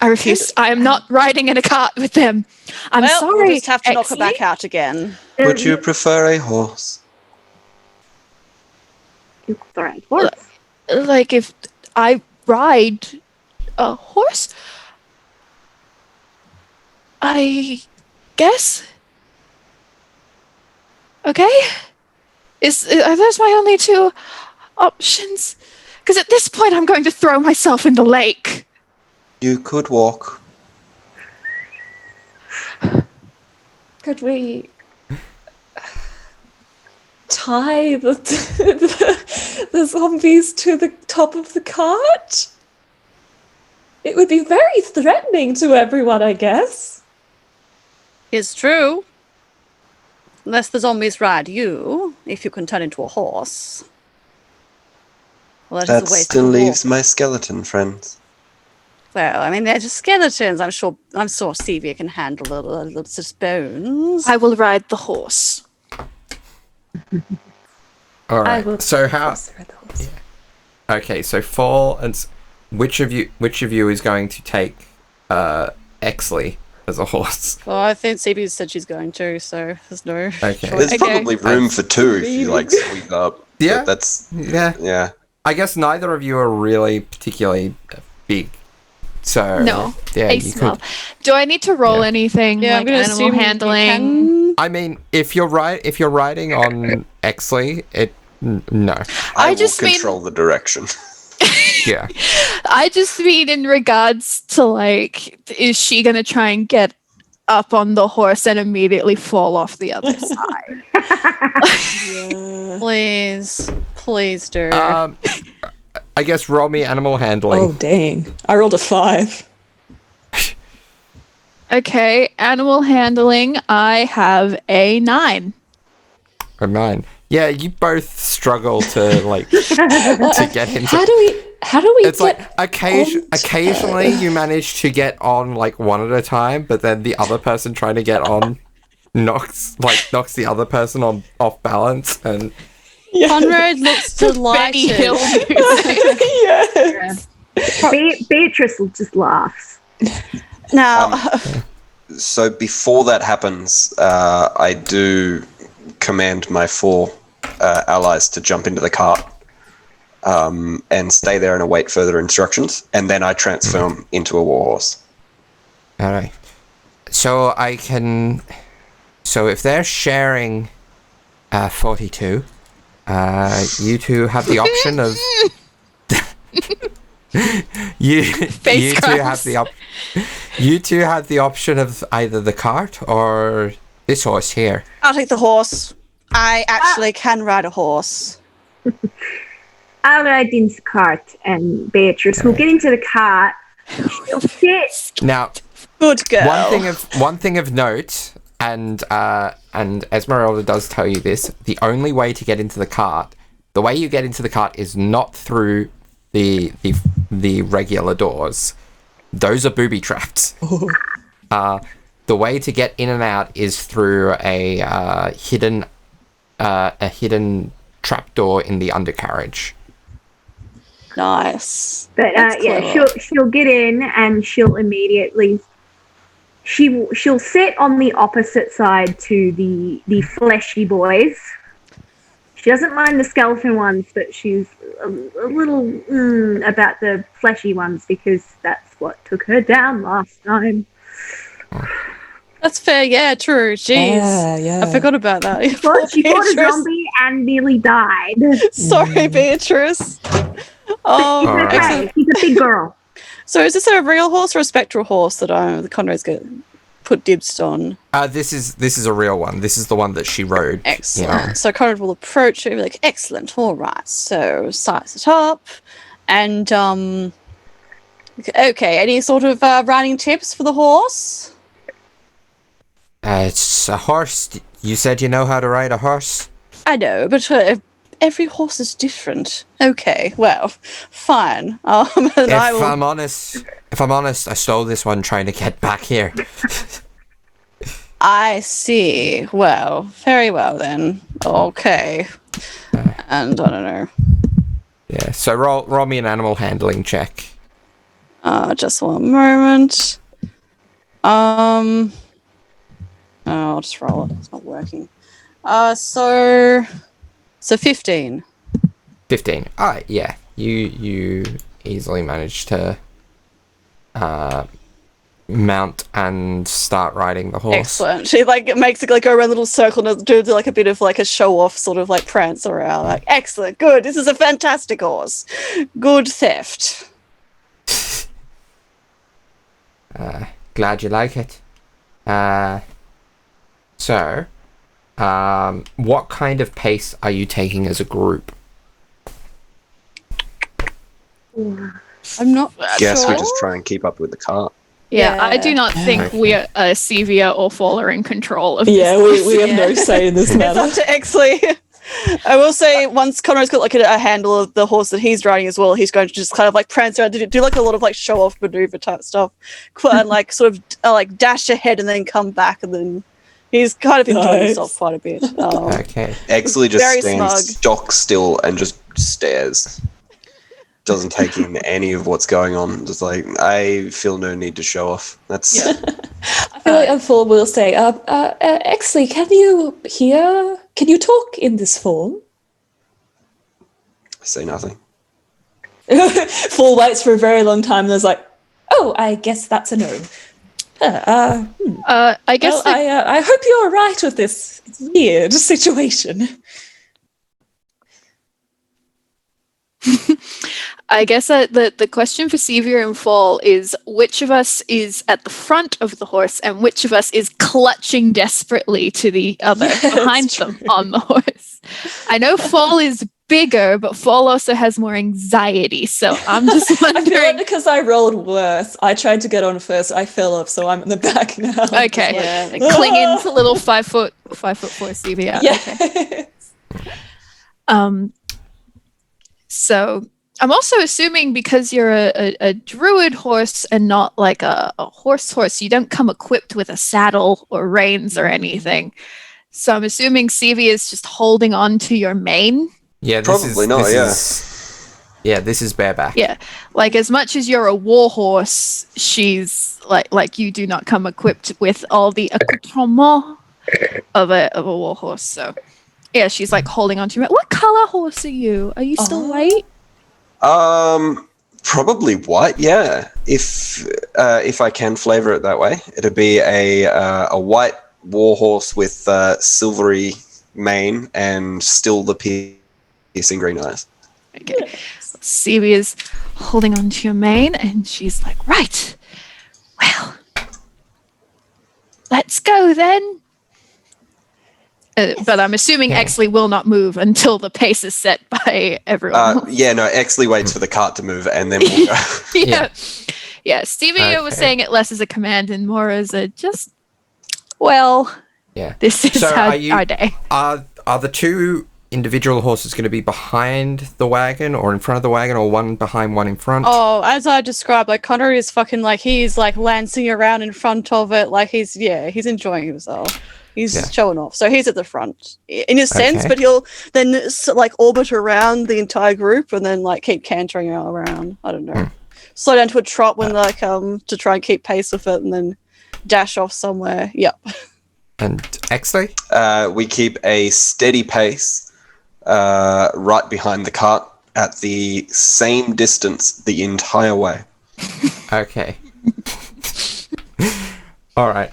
refuse. I am not riding in a cart with them. I'm well, sorry. we'll just have to knock her Exley. back out again. would you prefer a horse? All right, horse. Like, if I ride a horse, I guess. Okay? Are those my only two options? Because at this point, I'm going to throw myself in the lake. You could walk. Could we tie the zombies to the top of the cart? It would be very threatening to everyone, I guess. It's true. Unless the zombies ride you, if you can turn into a horse. Well, That is a waste still of leaves walk. my skeleton friends. Well, I mean, they're just skeletons. I'm sure Sevia can handle a little just bones. I will ride the horse. Alright, will so how... also ride the horse. Okay, so Fall and... Which of you is going to take Exley as a horse? Well, I think Sevia said she's going to, so there's no Okay. choice. There's Okay. probably room for two if you like squeeze up. Yeah. But that's Yeah. I guess neither of you are really particularly big. So... No. Yeah, A you small. could... Do I need to roll Yeah. anything Yeah, I'm like gonna animal assume you handling? can- I mean, if you're riding on Exley, no. I will just mean- control the direction. Yeah. I just mean in regards to, like, is she going to try and get up on the horse and immediately fall off the other side? Please do. I guess roll me animal handling. Oh, dang. I rolled a 5. Okay, animal handling, I have a 9. Or 9. Yeah, you both struggle to like to get into. How do we It's like onto- occasionally you manage to get on like one at a time, but then the other person trying to get on knocks the other person off balance, and Conrad looks Benny delighted. Hill music. Yes. Beatrice will just laughs. Now, So before that happens, I do command my 4 allies to jump into the cart. and stay there and await further instructions, and then I transform into a warhorse. All right. So I can. So if they're sharing 42, you two have the option of. you two have the option of either the cart or this horse here. I'll take the horse. I actually can ride a horse. I'll ride in the cart, and Beatrice will get into the cart. She'll sit. Now, Good girl. one thing of note, and Esmeralda does tell you this: the only way to get into the cart, the way you get into the cart, is not through the regular doors. Those are booby trapped. The way to get in and out is through a hidden trapdoor in the undercarriage. Nice. But she'll get in, and she'll immediately she'll sit on the opposite side to the fleshy boys. She doesn't mind the skeleton ones, but she's a little about the fleshy ones because that's what took her down last time. That's fair. Yeah, true. Jeez. Yeah. I forgot about that. Well, she fought a zombie and nearly died. Sorry, Beatrice. Oh, It's okay. Alright. She's a big girl. So is this a real horse or a spectral horse that the Conrads get put dibs on? This is a real one. This is the one that she rode. Excellent. Yeah. So Conrad will approach it and be like, excellent, all right. So size it up. And okay, any sort of riding tips for the horse? It's a horse. You said you know how to ride a horse? I know, but every horse is different. Okay, well, fine. If I'm honest, I stole this one trying to get back here. I see. Well, very well then. Okay. And I don't know. Yeah. So roll me an animal handling check. Just one moment. I'll just roll it. It's not working. So 15. 15. Alright, yeah. You easily managed to mount and start riding the horse. Excellent. She makes it go around a little circle and do a bit of a show off, sort of prance around. Excellent, good. This is a fantastic horse. Good theft. Glad you like it. So, what kind of pace are you taking as a group? I'm not Guess sure. we just try and keep up with the cart. Yeah, Yeah. I do not think we are Sevia or Fall are in control of Yeah, this. we have no say in this It's matter. up to Exley. I will say, once Conrad's got a handle of the horse that he's riding as well, he's going to just kind of prance around, do a lot of show off maneuver type stuff, and sort of dash ahead and then come back, and then he's kind of enjoying Nice. himself quite a bit. Okay. Exley just Very stands smug. stock still and just stares. Doesn't take in any of what's going on. Just I feel no need to show off. That's I feel like Full will say, Exley, can you talk in this form? I say nothing. Full waits for a very long time and is like, oh, I guess that's a no. I guess I hope you're right with this weird situation. I guess the question for Sevia and Fall is which of us is at the front of the horse and which of us is clutching desperately to the other behind them on the horse. I know Fall is bigger, but Fall also has more anxiety, so I'm just I feel like wondering. because I rolled worse, I tried to get on first, I fell off, so I'm in the back now. Okay, Yeah. cling into little 5'4" Sevia. Yeah. Okay. So I'm also assuming because you're a druid horse and not a horse, you don't come equipped with a saddle or reins or anything. So I'm assuming Sevia is just holding on to your mane. Yeah, Probably not, yeah. This is bareback. Yeah, as much as you're a war horse, she's like you do not come equipped with all the accoutrement of a war horse. So yeah, she's holding on to your mane. What color horse are you? Are you still white? Probably white. Yeah, if I can flavor it that way, it'd be a white warhorse with silvery mane and still the piercing green eyes. Okay. Sevia's holding on to your mane, and she's like, right. Well, let's go then. But I'm assuming Exley will not move until the pace is set by everyone. Exley waits for the cart to move, and then we'll go. Yeah. Stevia was Okay. saying it less as a command and more as a just, well, Yeah. this is So our day. Are the two individual horses going to be behind the wagon or in front of the wagon, or one behind, one in front? Oh, as I described, like Connor is fucking like he's like lancing around in front of it, like he's enjoying himself. He's showing off, so he's at the front in a sense, Okay. but he'll then like orbit around the entire group and then like keep cantering around. I don't know, slow down to a trot when like to try and keep pace with it, and then dash off somewhere. Yep. And Exley? We keep a steady pace right behind the cart at the same distance the entire way. Okay. All right.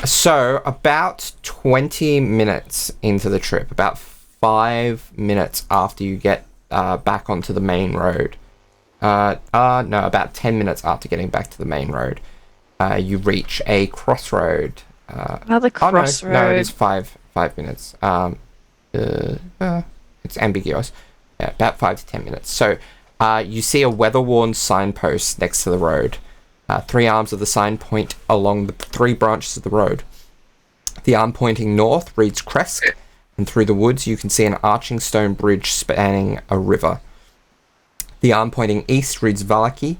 So about 20 minutes into the trip, about 5 minutes after you get back onto the main road, about 10 minutes after getting back to the main road, you reach a crossroad. Another crossroad. No, it is 5 minutes. It's ambiguous. Yeah, about 5 to 10 minutes. So you see a weather-worn signpost next to the road. 3 arms of the sign point along the 3 branches of the road. The arm pointing north reads Kresk, and through the woods you can see an arching stone bridge spanning a river. The arm pointing east reads Valaki,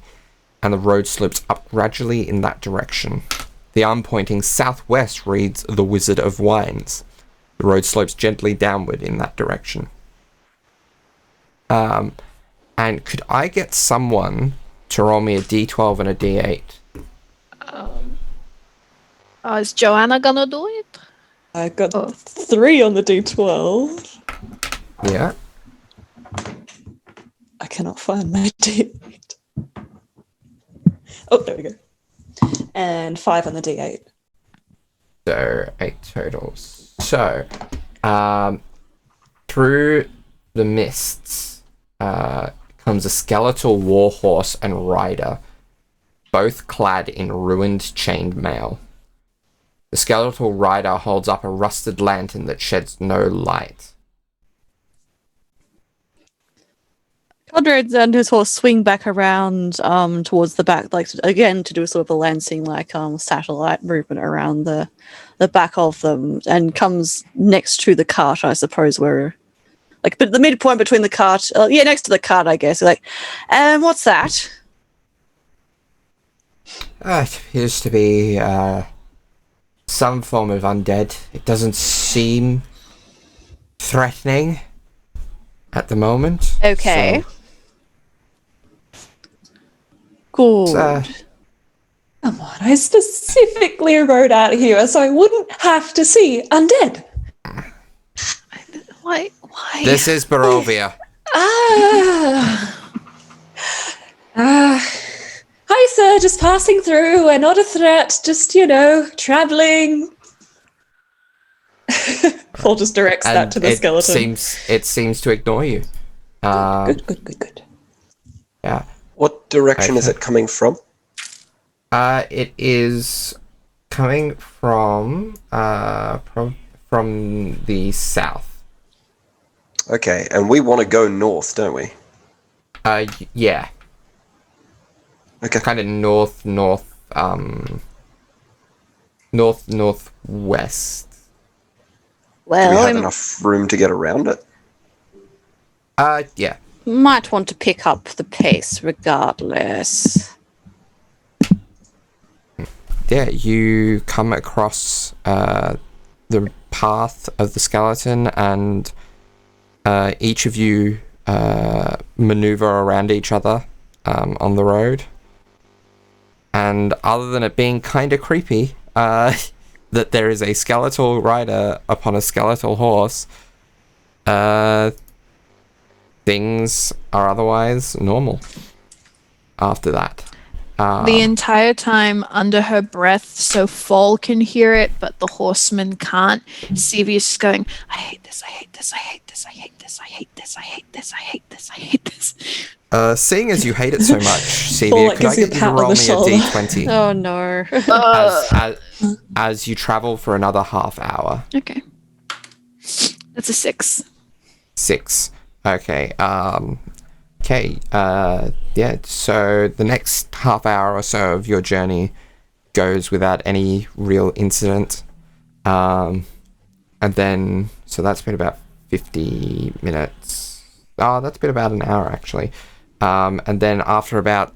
and the road slopes up gradually in that direction. The arm pointing southwest reads The Wizard of Wines. The road slopes gently downward in that direction. And could I get someone to roll me a d12 and a d8? Is Joanna gonna do it? I got 3 on the d12. Yeah. I cannot find my d8. Oh, there we go. And 5 on the d8. So 8 totals. So, through the mists comes a skeletal warhorse and rider, both clad in ruined chained mail. The skeletal rider holds up a rusted lantern that sheds no light. Conrad and his horse swing back around towards the back, like again to do sort of a lancing like satellite movement around the back of them, and comes next to the cart, I suppose, where like but the midpoint between the cart, next to the cart, I guess. Like, and what's that? It appears to be some form of undead. It doesn't seem threatening at the moment. Okay. So, Good. Come on, I specifically rode out here so I wouldn't have to see undead. Why? this is Barovia. Hi, sir, just passing through. We're not a threat, just, traveling. Paul just directs that to the skeleton. It seems to ignore you. Good. Yeah. What direction is it coming from? It is coming from the south. Okay, and we want to go north, don't we? Yeah. Okay. Kind of northwest. Do we Well, have enough room to get around it? Yeah. might want to pick up the pace regardless. Yeah, you come across the path of the skeleton, and each of you maneuver around each other on the road. And other than it being kind of creepy, that there is a skeletal rider upon a skeletal horse, things are otherwise normal after that. The entire time under her breath, so Fall can hear it, but the horseman can't. Sevia's just going, I hate this, I hate this, I hate this, I hate this, I hate this, I hate this, I hate this, I hate this. Seeing as you hate it so much, Fall, Sevia, like, could I gives you get a you to pat on roll the me a shoulder. d20 Oh no. as you travel for another half hour? Okay. That's a 6. 6. Okay. Okay. Yeah. So the next half hour or so of your journey goes without any real incident. And then, so that's been about 50 minutes. Oh, that's been about an hour actually. And then after about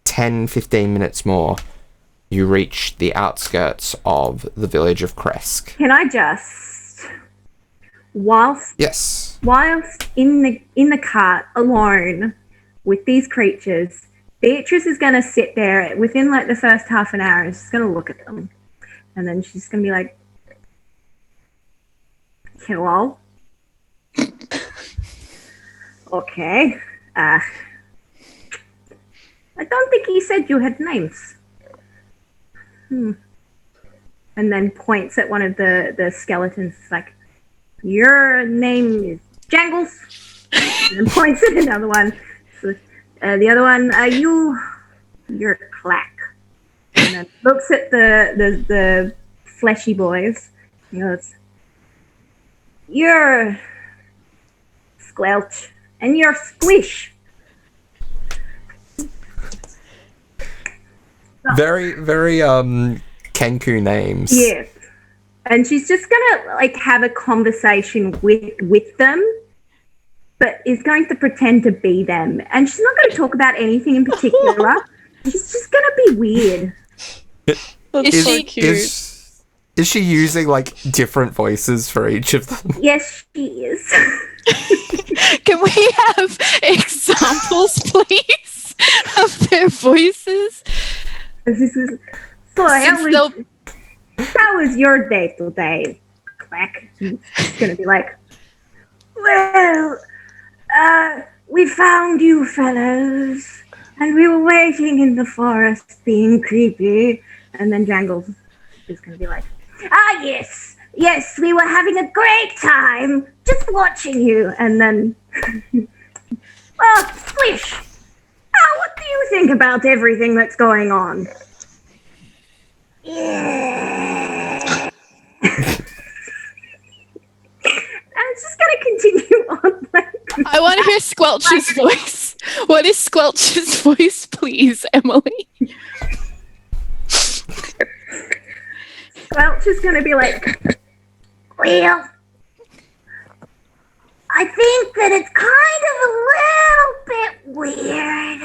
10-15 minutes more, you reach the outskirts of the village of Kresk. Can I just, whilst Yes. in the cart alone with these creatures, Beatrice is gonna sit there within like the first half an hour and she's gonna look at them, and then she's gonna be like, "Hello." Okay. I don't think he said you had names. And then points at one of the skeletons, like, your name is Jangles. And then points at another one. So, the other one, you're Clack. And then looks at the fleshy boys. He goes, you're Squelch. And you're Squish. Very, very, Kenku names. Yes. And she's just gonna like have a conversation with them, but is going to pretend to be them. And she's not gonna talk about anything in particular. She's just gonna be weird. That's so cute. Is she using like different voices for each of them? Yes, she is. Can we have examples, please, of their voices? So how was your day today, Clack? She's gonna be like, well, we found you fellows, and we were waiting in the forest being creepy. And then Jangles is gonna be like, yes, we were having a great time just watching you. And then, well, Squish, what do you think about everything that's going on? Yeah. I'm just gonna continue on like I want to hear Squelch's voice. What is Squelch's voice, please, Emily? Squelch is gonna be like, well, I think that it's kind of a little bit weird.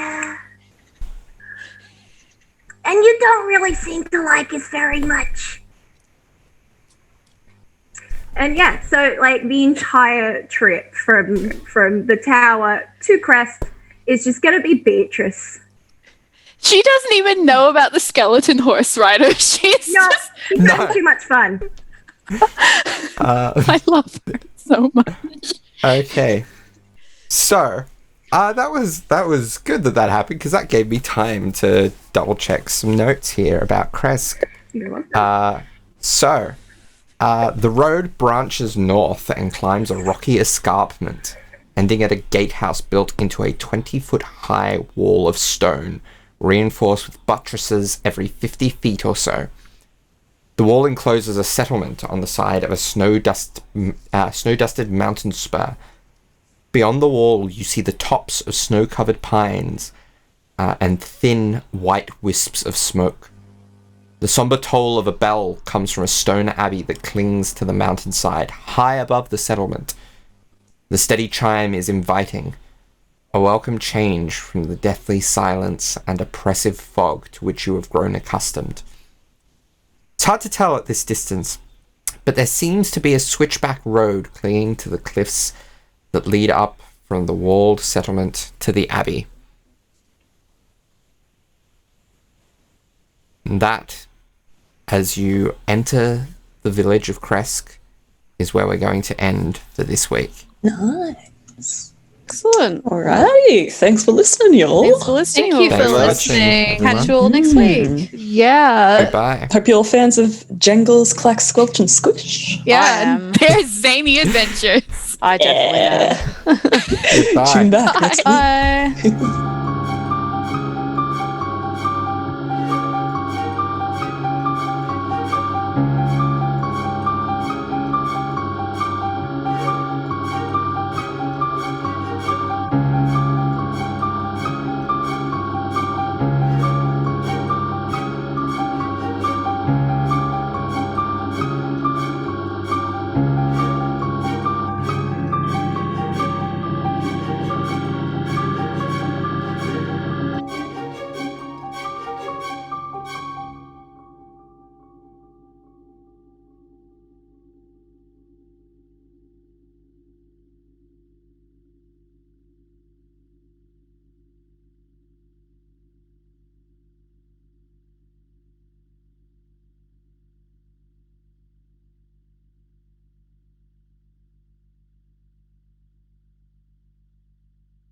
And you don't really seem to like us very much. And yeah, so like the entire trip from the tower to Crest is just gonna be Beatrice. She doesn't even know about the skeleton horse rider. She's just... She's having too much fun. I love it so much. Okay. So, that was good that happened, because that gave me time to double check some notes here about Kresk. The road branches north and climbs a rocky escarpment, ending at a gatehouse built into a 20-foot high wall of stone, reinforced with buttresses every 50 feet or so. The wall encloses a settlement on the side of a snow-dusted mountain spur. Beyond the wall, you see the tops of snow-covered pines and thin, white wisps of smoke. The somber toll of a bell comes from a stone abbey that clings to the mountainside, high above the settlement. The steady chime is inviting, a welcome change from the deathly silence and oppressive fog to which you have grown accustomed. It's hard to tell at this distance, but there seems to be a switchback road clinging to the cliffs that lead up from the walled settlement to the abbey. And that, as you enter the village of Kresk, is where we're going to end for this week. Nice. Excellent. Alrighty. Thanks for listening, y'all. Thanks for listening. Thank you Thanks for for watching, listening. everyone. Catch you all next week. Yeah. Goodbye. Hope you're all fans of Jangles, Clack, Squelch, and Squish. Yeah. I am. And their zany adventures. I definitely am. Goodbye. Tune back next week. Bye.